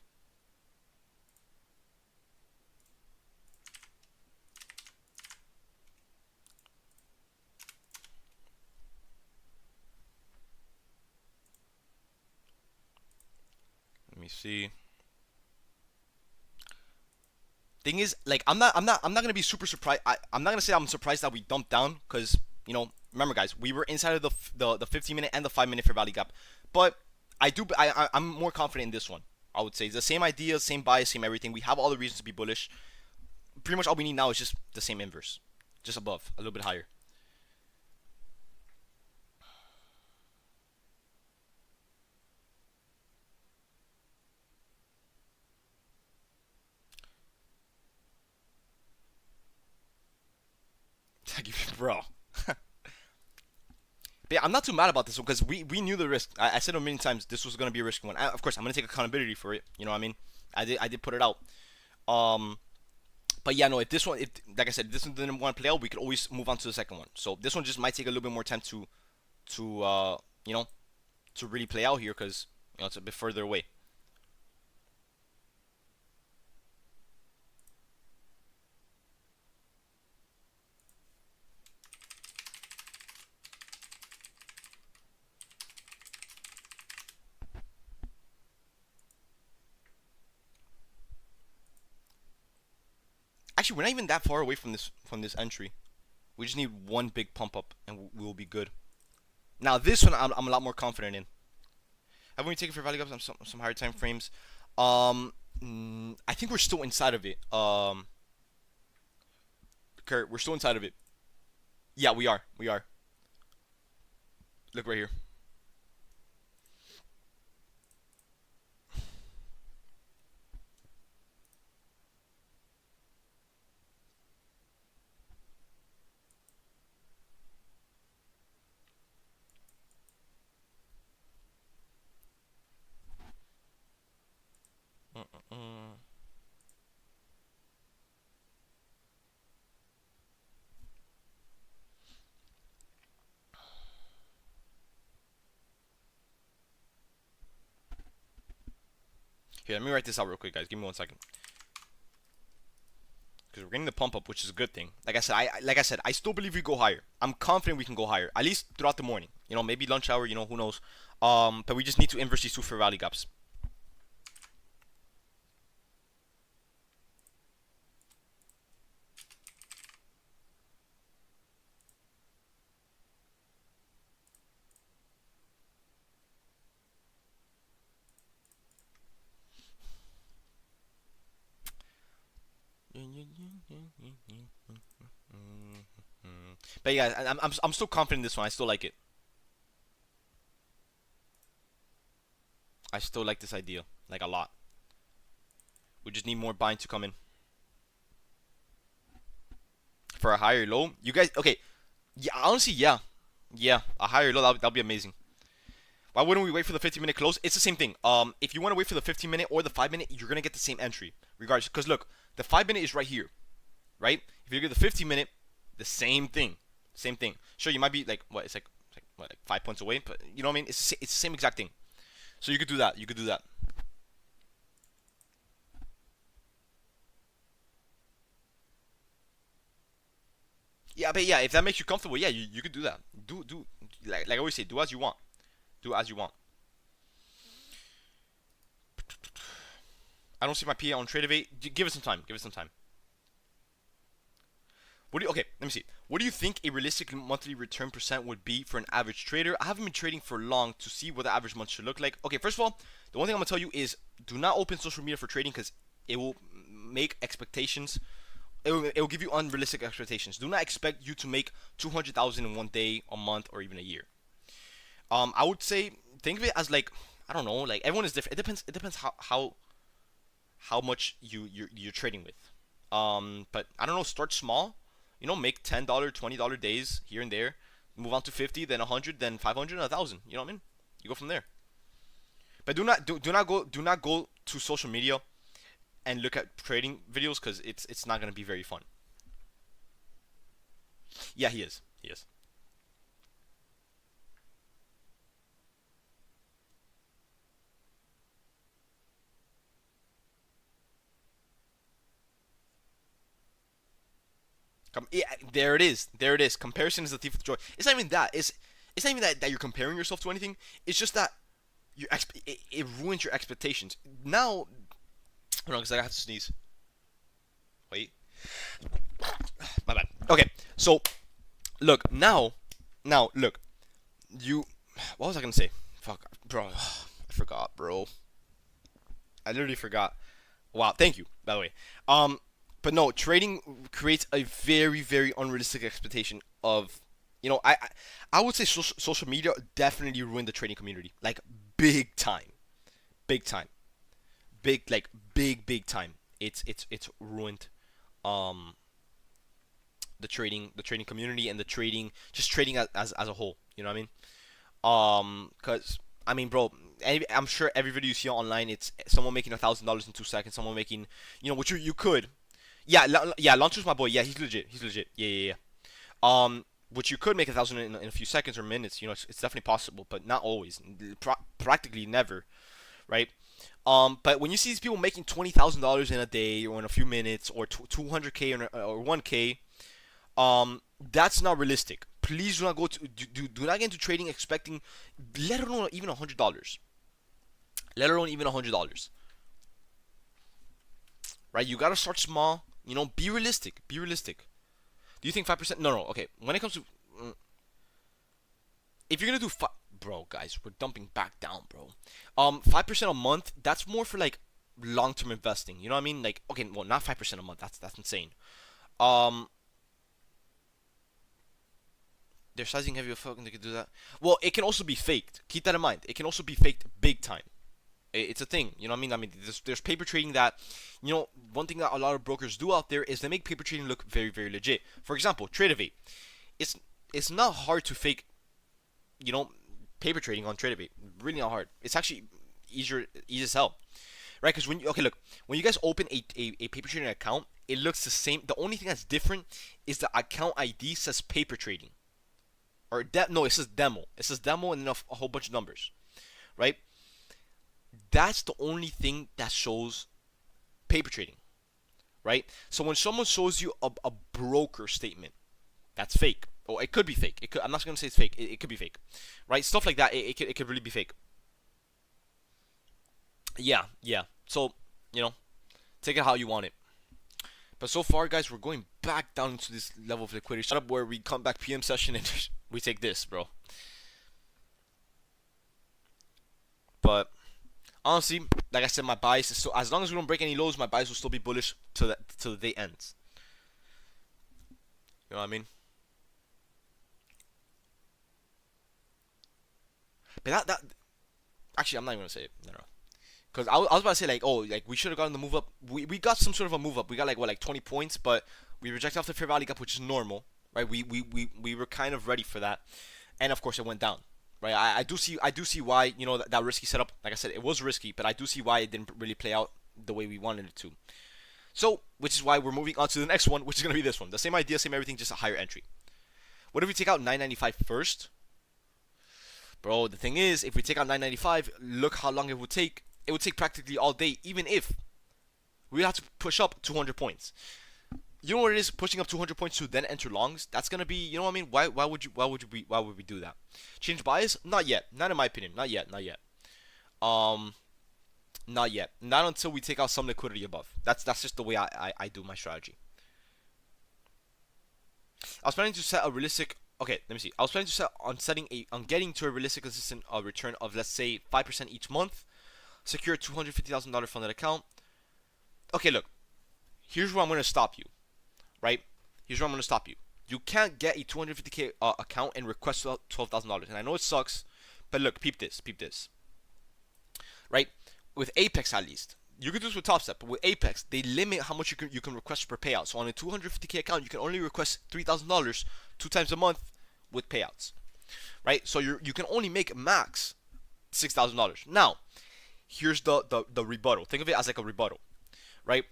Let me see. Thing is, like, I'm not gonna be super surprised. I'm not gonna say I'm surprised that we dumped down, because remember, guys, we were inside of the 15-minute and the 5-minute fair value gap. But I'm more confident in this one. I would say it's the same idea, same bias, same everything. We have all the reasons to be bullish. Pretty much all we need now is just the same inverse, just above, a little bit higher. Bro. But yeah, I'm not too mad about this one because we knew the risk. I said a million times this was gonna be a risky one. Of course, I'm gonna take accountability for it. You know what I mean? I did put it out. But yeah, no. If this one, like I said, if this one didn't want to play out, we could always move on to the second one. So this one just might take a little bit more time to really play out here because it's a bit further away. Actually, we're not even that far away from this entry. We just need one big pump up and we will be good. Now this one I'm a lot more confident in. Have we taken for value gaps on some higher time frames? I think we're still inside of it. Kurt, we're still inside of it. Yeah, we are. We are. Look right here. Here, let me write this out real quick, guys. Give me 1 second. Because we're getting the pump up, which is a good thing. Like I said, I still believe we go higher. I'm confident we can go higher, at least throughout the morning. You know, maybe lunch hour. You know, who knows? But we just need to inverse these two fair value gaps. But yeah, I'm still confident in this one. I still like it. I still like this idea, like a lot. We just need more buying to come in for a higher low. You guys, okay? Yeah, honestly, yeah, a higher low that'll be amazing. Why wouldn't we wait for the 15-minute close? It's the same thing. If you want to wait for the 15-minute or the 5-minute, you're gonna get the same entry, regardless. Because look, the 5-minute is right here, right? If you get the 15-minute, the same thing, same thing. Sure, you might be like what? It's like what, like 5 points away, but you know what I mean? It's the same exact thing. So you could do that. You could do that. Yeah, but yeah, if that makes you comfortable, yeah, you could do that. Do like I always say, do as you want. Do as you want. I don't see my PA on Trade Give it some time. Give it some time. Okay, let me see. What do you think a realistic monthly return percent would be for an average trader? I haven't been trading for long to see what the average month should look like. Okay, first of all, the one thing I'm gonna tell you is do not open social media for trading because it will make expectations. It will give you unrealistic expectations. Do not expect you to make 200,000 in one day, a month, or even a year. I would say think of it as like I don't know, like everyone is different. It depends how much you're trading with. But I don't know. Start small. You know, make $10, $20 days here and there. Move on to 50, then 100, then 500, 1,000. You know what I mean? You go from there. But do not go to social media and look at trading videos because it's not gonna be very fun. Yeah, he is. He is. Yeah, there it is. There it is. Comparison is the thief of joy. It's not even that. It's not even that you're comparing yourself to anything. It's just that it ruins your expectations. Now, hold on, because I have to sneeze. Wait. My bad. Okay, so look now look. You, what was I gonna say? Fuck, bro. I forgot, bro. I literally forgot. Wow. Thank you, by the way. But no, trading creates a very, very unrealistic expectation of, you know, I would say social media definitely ruined the trading community, like big time, big time, big time. It's ruined, um, the trading community and the trading, just trading as a whole. You know what I mean? Cause I mean, bro, I'm sure every video you see online, it's someone making $1,000 in 2 seconds, someone making, you know, which you could. Yeah, yeah, Lancer's my boy. Yeah, he's legit. He's legit. Yeah. Which you could make 1,000 in a few seconds or minutes. You know, it's definitely possible, but not always. Practically never, right? But when you see these people making $20,000 in a day or in a few minutes or 200K or 1K, that's not realistic. Please do not go to do not get into trading expecting, let alone even $100. Let alone even $100. Right? You gotta start small. You know, be realistic. Be realistic. Do you think 5%? No. Okay. When it comes to, if you're gonna do bro, guys, we're dumping back down, bro. 5% a month. That's more for like long-term investing. You know what I mean? Like, okay, well, not 5% a month. That's insane. Um, they're sizing heavy. Fucking, they could do that. Well, it can also be faked. Keep that in mind. It can also be faked big time. It's a thing, you know what I mean? I mean, there's paper trading that, you know, one thing that a lot of brokers do out there is they make paper trading look very, very legit. For example, Tradeovate. It's not hard to fake, you know, paper trading on Tradeovate. Really not hard. It's actually easy as hell, right? Because okay, look, when you guys open a paper trading account, it looks the same. The only thing that's different is the account ID says paper trading, or no, it says demo. It says demo and then a whole bunch of numbers, right? That's the only thing that shows paper trading, right? So when someone shows you a broker statement, that's fake. Or it could be fake. I'm not gonna say it's fake. It could be fake, right? Stuff like that. It could really be fake. Yeah, yeah. So take it how you want it. But so far, guys, we're going back down into this level of liquidity setup where we come back PM session and we take this, bro. But honestly, like I said, my bias is still, as long as we don't break any lows, my bias will still be bullish till the day ends. You know what I mean? But that actually, I'm not even gonna say it. No. Because I was about to say like, oh, like we should have gotten the move up. We got some sort of a move up. We got like what, like 20 points, but we rejected off the fair value gap, which is normal, right? We were kind of ready for that, and of course it went down, right? I do see why that risky setup. Like I said, it was risky, but I do see why it didn't really play out the way we wanted it to. So, which is why we're moving on to the next one, which is gonna be this one. The same idea, same everything, just a higher entry. What if we take out 995 first? Bro, the thing is, if we take out 995, look how long it would take. It would take practically all day, even if we have to push up 200 points. You know what it is? Pushing up 200 points to then enter longs. That's gonna be, you know what I mean? Why would we do that? Change bias? Not yet. Not in my opinion. Not yet. Not yet. Not yet. Not until we take out some liquidity above. That's just the way I do my strategy. I was planning to set a realistic. Okay, let me see. I was planning to set on getting to a realistic consistent return of, let's say, 5% each month. Secure a $250,000 funded account. Okay, look. Here's where I'm going to stop you, right? Here's where I'm going to stop you. You can't get a 250K account and request $12,000. And I know it sucks, but look, peep this. Right? With Apex, at least. You can do this with TopStep, but with Apex, they limit how much you can request per payout. So on a 250K account, you can only request $3,000 2 times a month with payouts, right? So you can only make max $6,000. Now, here's the rebuttal. Think of it as like a rebuttal, right?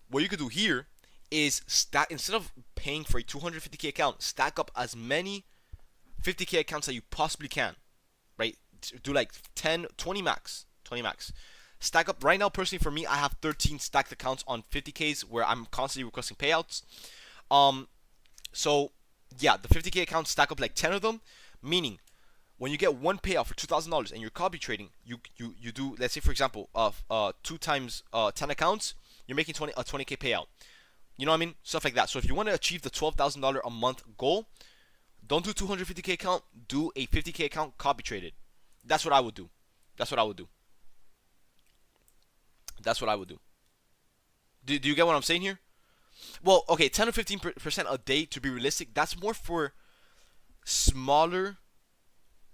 What you could do here is stack, instead of paying for a 250K account, stack up as many 50K accounts that you possibly can, right? Do like 10, 20 max. Stack up. Right now, personally, for me, I have 13 stacked accounts on 50Ks where I'm constantly requesting payouts. So yeah, the 50K accounts stack up like 10 of them, meaning when you get one payout for $2,000 and you're copy trading, you do, let's say for example, 2 times 10 accounts, you're making a 20K payout. You know what I mean? Stuff like that. So if you want to achieve the $12,000 a month goal, don't do 250K account, do a 50K account copy traded. That's what I would do. Do you get what I'm saying here? Well, okay, 10 to 15% a day to be realistic. That's more for smaller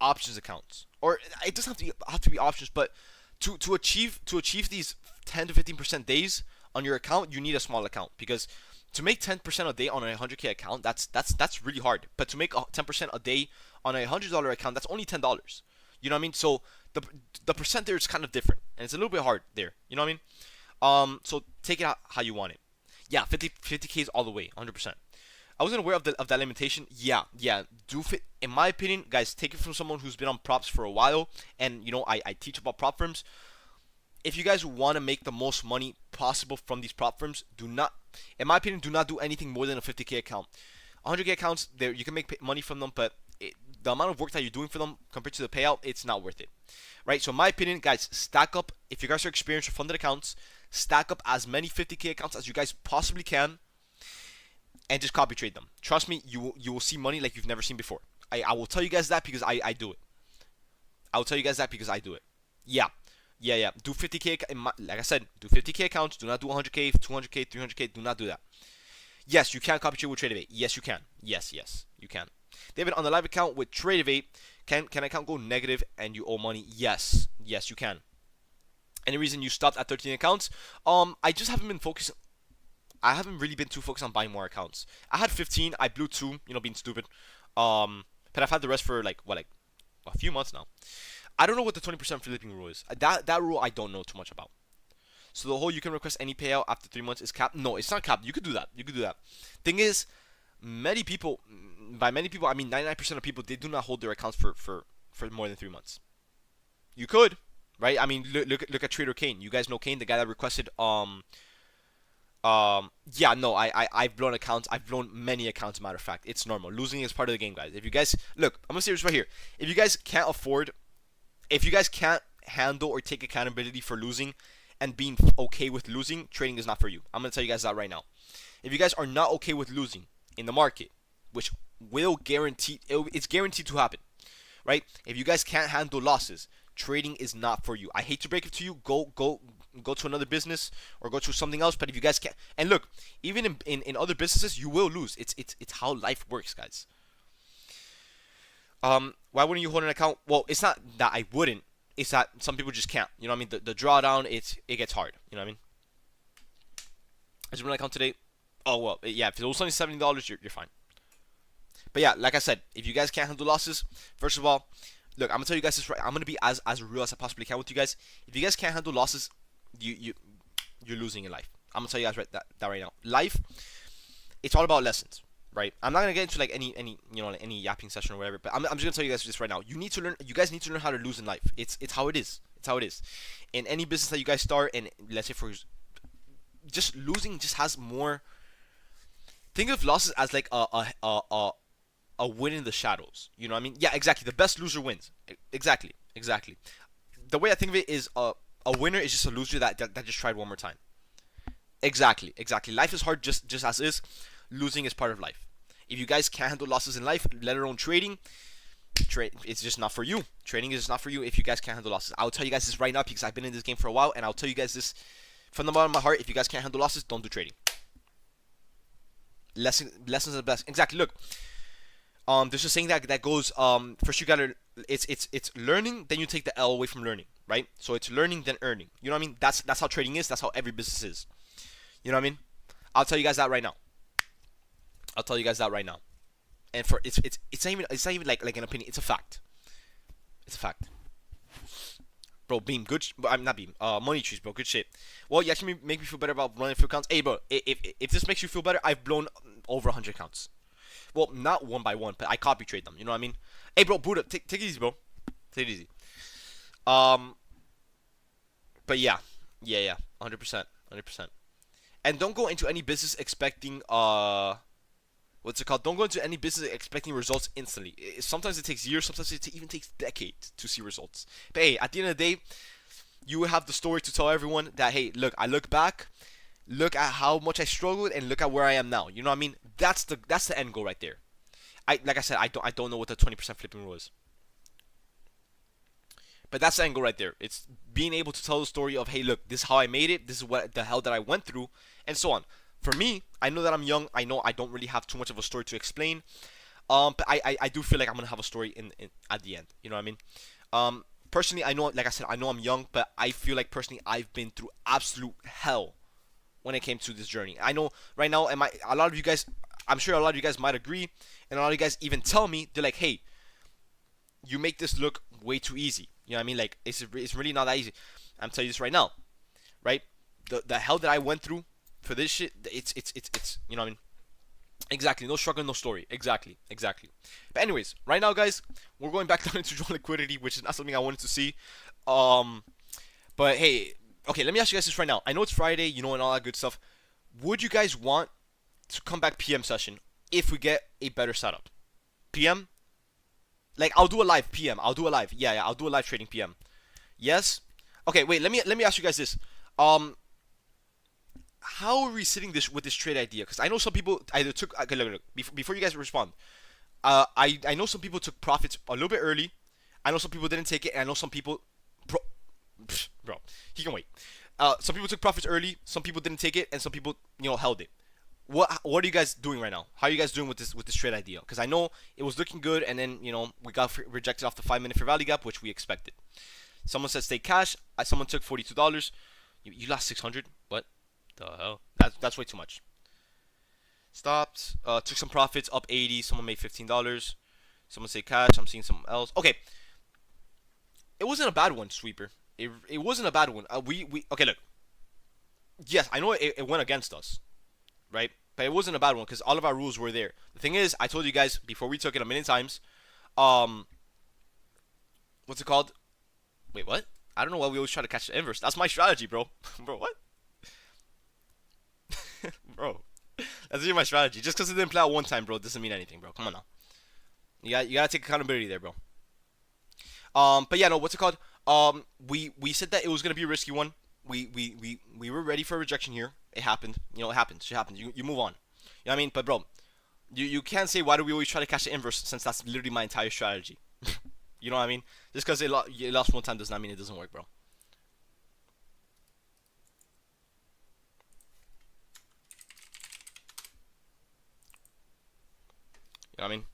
options accounts, or it doesn't have to be options, but to achieve these 10 to 15% days on your account, you need a small account, because to make 10% a day on a 100K account, that's really hard. But to make 10% a day on a $100 account, that's only $10. You know what I mean? So the percent there is kind of different, and it's a little bit hard there. You know what I mean? So take it how you want it. Yeah, 50Ks all the way, 100%. I wasn't aware of that limitation. Yeah. Do fit. In my opinion, guys, take it from someone who's been on props for a while, and I teach about prop firms. If you guys want to make the most money possible from these prop firms, in my opinion, do not do anything more than a 50K account. 100K accounts, there you can make money from them, but the amount of work that you're doing for them compared to the payout, it's not worth it, right? So in my opinion, guys, stack up. If you guys are experienced with funded accounts, stack up as many 50K accounts as you guys possibly can, and just copy trade them. Trust me, you will see money like you've never seen before. I will tell you guys that because I do it. I will tell you guys that because I do it. Yeah. Do 50K, like I said, do 50K accounts. Do not do 100K, 200K, 300K. Do not do that. Yes, you can copy trade with TradeAvate. Yes, you can. Yes, you can. David, on the live account with TradeAvate, can account go negative and you owe money? Yes, you can. Any reason you stopped at 13 accounts? I just haven't been focusing. I haven't really been too focused on buying more accounts. I had 15. I blew 2. Being stupid. But I've had the rest for like a few months now. I don't know what the 20% flipping rule is. That rule I don't know too much about. So the whole you can request any payout after 3 months is capped. No, it's not capped. You could do that. Thing is, many people, by many people I mean 99% of people, they do not hold their accounts for more than 3 months. You could, right? I mean, look at Trader Kane. You guys know Kane, the guy that requested yeah, no, I've blown accounts. I've blown many accounts. Matter of fact, it's normal. Losing is part of the game, guys. If you guys look, I'm gonna say this right here. If you guys can't afford, if you guys can't handle or take accountability for losing, and being okay with losing, trading is not for you. I'm gonna tell you guys that right now. If you guys are not okay with losing in the market, which will guarantee, it's guaranteed to happen, right? If you guys can't handle losses, trading is not for you. I hate to break it to you. Go to another business or go to something else. But if you guys can't, and look, even in other businesses, you will lose. It's how life works, guys. Why wouldn't you hold an account? Well, it's not that I wouldn't. It's that some people just can't. You know what I mean? The drawdown, it gets hard. You know what I mean? I just run an account today. Oh well, yeah. If it was only $70, you're fine. But yeah, like I said, if you guys can't handle losses, first of all, look, I'm gonna tell you guys this right. I'm gonna be as real as I possibly can with you guys. If you guys can't handle losses, you're losing in life. I'm gonna tell you guys that right now. Life, it's all about lessons, right? I'm not gonna get into like any any yapping session or whatever. But I'm just gonna tell you guys this right now. You need to learn. You guys need to learn how to lose in life. It's how it is. It's how it is. In any business that you guys start, and let's say for just losing, just has more. Think of losses as like a win in the shadows. You know what I mean? Yeah, exactly. The best loser wins. Exactly. The way I think of it is a winner is just a loser that just tried one more time. Exactly. Life is hard just as is. Losing is part of life. If you guys can't handle losses in life, let alone trading, it's just not for you. Trading is just not for you if you guys can't handle losses. I'll tell you guys this right now because I've been in this game for a while, and I'll tell you guys this from the bottom of my heart. If you guys can't handle losses, don't do trading. Lessons are the best. Exactly. Look, there's a saying that goes, first you gotta, it's learning, then you take the L away from learning, right? So it's learning then earning. You know what I mean? That's how trading is. That's how every business is. You know what I mean? I'll tell you guys that right now. And for it's not even like an opinion. It's a fact. Bro, Beam, good. I'm not Beam. Money trees, bro, good shit. Well, you actually make me feel better about running a few accounts. Hey, bro, if this makes you feel better, I've blown over 100 accounts. Well, not one by one, but I copy trade them. You know what I mean? Hey, bro, Buddha, take it easy, bro. Take it easy. But yeah, 100%. And don't go into any business expecting what's it called? Don't go into any business expecting results instantly. Sometimes it takes years. Sometimes it even takes decades to see results. But hey, at the end of the day, you will have the story to tell everyone that, hey, look, I look back, look at how much I struggled, and look at where I am now. You know what I mean? That's the end goal right there. Like I said, I don't know what the 20% flipping rule is. But that's the angle right there. It's being able to tell the story of, hey, look, this is how I made it. This is what the hell that I went through, and so on. For me, I know that I'm young. I know I don't really have too much of a story to explain. But I do feel like I'm gonna have a story in at the end. You know what I mean? Personally, I know, like I said, I know I'm young, but I feel like personally I've been through absolute hell when it came to this journey. I know right now, a lot of you guys, I'm sure a lot of you guys might agree, and a lot of you guys even tell me, they're like, hey, you make this look way too easy. You know what I mean? Like, it's really not that easy. I'm telling you this right now, right? The hell that I went through for this shit, it's you know what I mean? Exactly. No struggle, no story. Exactly. But anyways, right now, guys, we're going back down into draw liquidity, which is not something I wanted to see. But hey, okay, let me ask you guys this right now. I know it's Friday, you know, and all that good stuff. Would you guys want to come back PM session if we get a better setup? PM? Like, I'll do a live PM. I'll do a live. Yeah, I'll do a live trading PM. Yes? Okay, wait, let me ask you guys this. How are we sitting with this trade idea? Because I know some people either took... Okay, look. Before you guys respond. I know some people took profits a little bit early. I know some people didn't take it. And I know some people... Bro, he can wait. Some people took profits early. Some people didn't take it. And some people, held it. What are you guys doing right now? How are you guys doing with this trade idea? Because I know it was looking good, and then we got rejected off the 5-minute fair value gap, which we expected. Someone said stay cash. Someone took $42. You lost 600. What the hell? That's way too much. Stopped. Took some profits up 80. Someone made $15. Someone said cash. I'm seeing something else. Okay. It wasn't a bad one, Sweeper. It wasn't a bad one. Okay, look. Yes, I know it went against us. Right? But it wasn't a bad one because all of our rules were there. The thing is, I told you guys before we took it a million times. What's it called? Wait, what? I don't know why we always try to catch the inverse. That's my strategy, bro. Bro, what? Bro, that's really my strategy. Just because it didn't play out one time, bro, doesn't mean anything, bro. Come on now. You gotta take accountability there, bro. But yeah, no, what's it called? We said that it was gonna be a risky one. We were ready for a rejection here. It happened. You know, it happens. Shit happens. You move on. You know what I mean? But bro, you can't say why do we always try to catch the inverse since that's literally my entire strategy. You know what I mean? Just because it lost one time does not mean it doesn't work, bro. You know what I mean?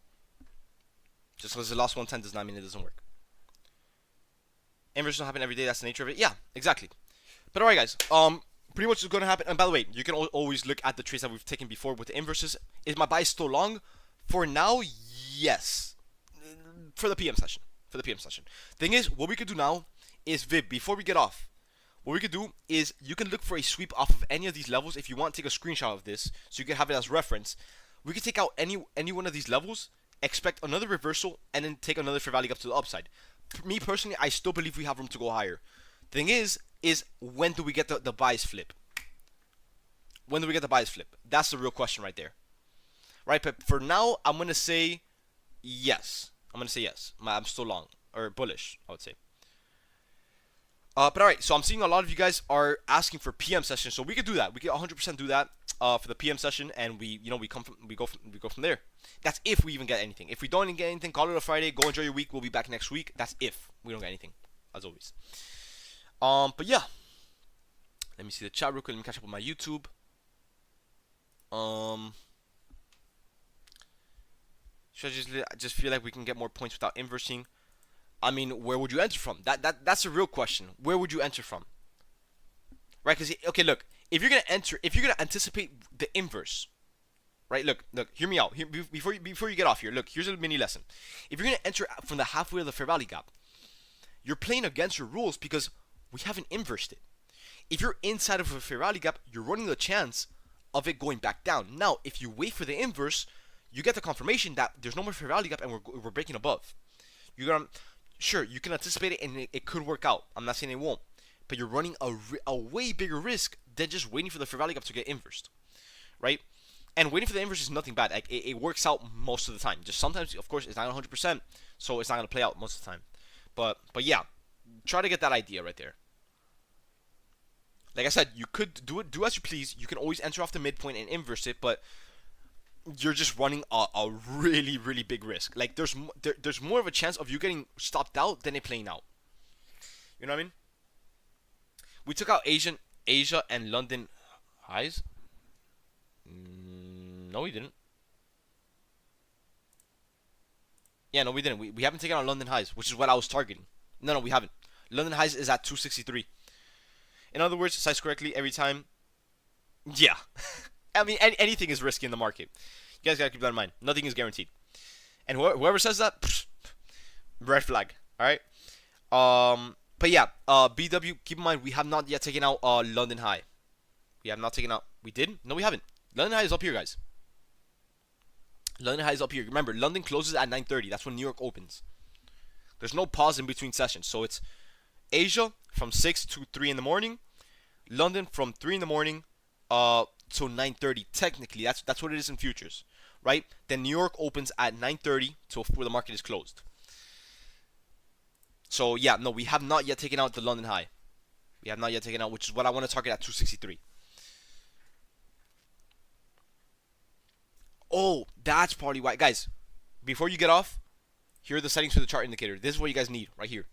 Just because it lost one time does not mean it doesn't work. Inversions don't happen every day. That's the nature of it. Yeah, exactly. But alright, guys. Pretty much is going to happen. And by the way, you can always look at the trades that we've taken before with the inverses. Is my buy still long? For now, yes. For the PM session. Thing is, what we could do now is, Viv, before we get off, what we could do is you can look for a sweep off of any of these levels. If you want to take a screenshot of this, so you can have it as reference. We could take out any one of these levels, expect another reversal, and then take another fair value up to the upside. Me personally, I still believe we have room to go higher. Thing is when do we get the buys flip? When do we get the buys flip? That's the real question right there. Right, but for now, I'm going to say yes. I'm still long, or bullish, I would say. But alright, so I'm seeing a lot of you guys are asking for PM sessions, so we could do that. We could 100% do that for the PM session, and we go from there. That's if we even get anything. If we don't get anything, call it a Friday. Go enjoy your week. We'll be back next week. That's if we don't get anything, as always. But yeah, let me see the chat real quick. Let me catch up with my YouTube. Should I just feel like we can get more points without inversing? I mean, where would you enter from? That's a real question. Where would you enter from? Right? Because okay, look, if you're gonna anticipate the inverse, right? Look, hear me out. Before you get off here, look, here's a mini lesson. If you're gonna enter from the halfway of the fair value gap, you're playing against your rules because we haven't inversed it. If you're inside of a fair value gap, you're running the chance of it going back down. Now, if you wait for the inverse, you get the confirmation that there's no more fair value gap and we're breaking above. Sure, you can anticipate it and it could work out. I'm not saying it won't, but you're running a way bigger risk than just waiting for the fair value gap to get inversed, right? And waiting for the inverse is nothing bad. Like it works out most of the time. Just sometimes, of course, it's not 100%, so it's not gonna play out most of the time. But yeah, try to get that idea right there. Like I said, you could do as you please. You can always enter off the midpoint and inverse it, but you're just running a really, really big risk. Like there's more of a chance of you getting stopped out than it playing out. You know what I mean? We took out Asia and London highs. No, we didn't. Yeah, no, we didn't. We haven't taken out London highs, which is what I was targeting. No, we haven't. London highs is at 263. In other words, size correctly every time. Yeah. I mean, anything is risky in the market. You guys gotta keep that in mind. Nothing is guaranteed. And whoever says that, pfft, red flag. All right. But yeah, BW. Keep in mind, we have not yet taken out London high. We have not taken out. We did? No, we haven't. London high is up here, guys. London high is up here. Remember, London closes at 9:30. That's when New York opens. There's no pause in between sessions, so it's Asia from 6 to 3 in the morning. London from 3 in the morning till 9:30. Technically, that's what it is in futures, right? Then New York opens at 9:30 till where the market is closed. So yeah, no, we have not yet taken out the London high. We have not yet taken out, which is what I want to target at 263. Oh, that's probably why, guys. Before you get off, here are the settings for the chart indicator. This is what you guys need right here.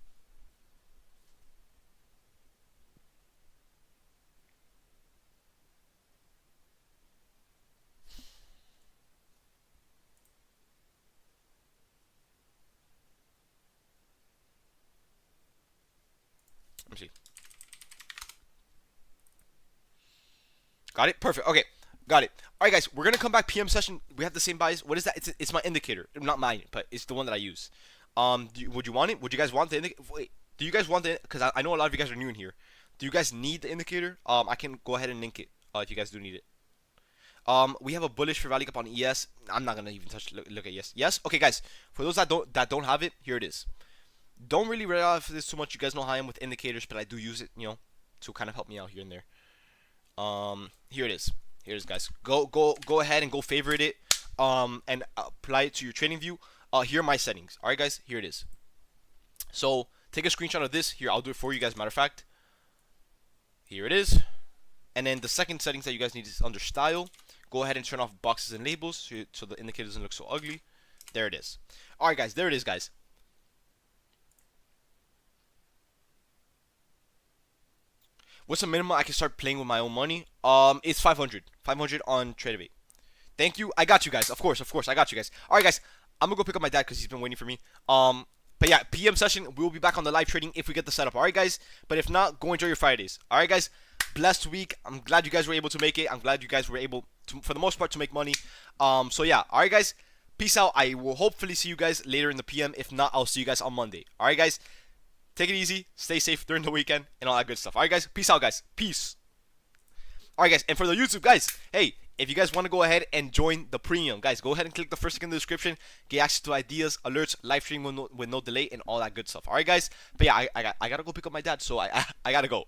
Let me see. Got it? Perfect. Okay. Got it. Alright, guys. We're going to come back PM session. We have the same buys. What is that? It's my indicator. Not mine, but it's the one that I use. Would you want it? Would you guys want the indicator? Wait. Do you guys want the... Because I know a lot of you guys are new in here. Do you guys need the indicator? I can go ahead and link it if you guys do need it. We have a bullish for value up on ES. I'm not going to even look at ES. Yes? Okay, guys. For those that don't have it, here it is. Don't really rely off this too much. You guys know how I am with indicators, but I do use it, to kind of help me out here and there. Here it is. Here it is, guys. Go ahead and go favorite it. And apply it to your trading view. Here are my settings. All right, guys. Here it is. So take a screenshot of this. Here, I'll do it for you guys. Matter of fact, here it is. And then the second settings that you guys need is under style. Go ahead and turn off boxes and labels so the indicator doesn't look so ugly. There it is. All right, guys. There it is, guys. What's the minimum I can start playing with my own money? It's 500. 500 on Tradebait. Thank you. I got you guys. Of course. I got you guys. All right, guys. I'm gonna go pick up my dad because he's been waiting for me. But yeah, PM session. We will be back on the live trading if we get the setup. All right, guys. But if not, go enjoy your Fridays. All right, guys. Blessed week. I'm glad you guys were able to make it. I'm glad you guys were able to, for the most part, to make money. So yeah. All right, guys. Peace out. I will hopefully see you guys later in the PM. If not, I'll see you guys on Monday. All right, guys. Take it easy. Stay safe during the weekend and all that good stuff. All right, guys. Peace out, guys. Peace. All right, guys. And for the YouTube, guys, hey, if you guys want to go ahead and join the premium, guys, go ahead and click the first link in the description. Get access to ideas, alerts, live stream with no delay, and all that good stuff. All right, guys. But yeah, I gotta go pick up my dad, so I gotta go.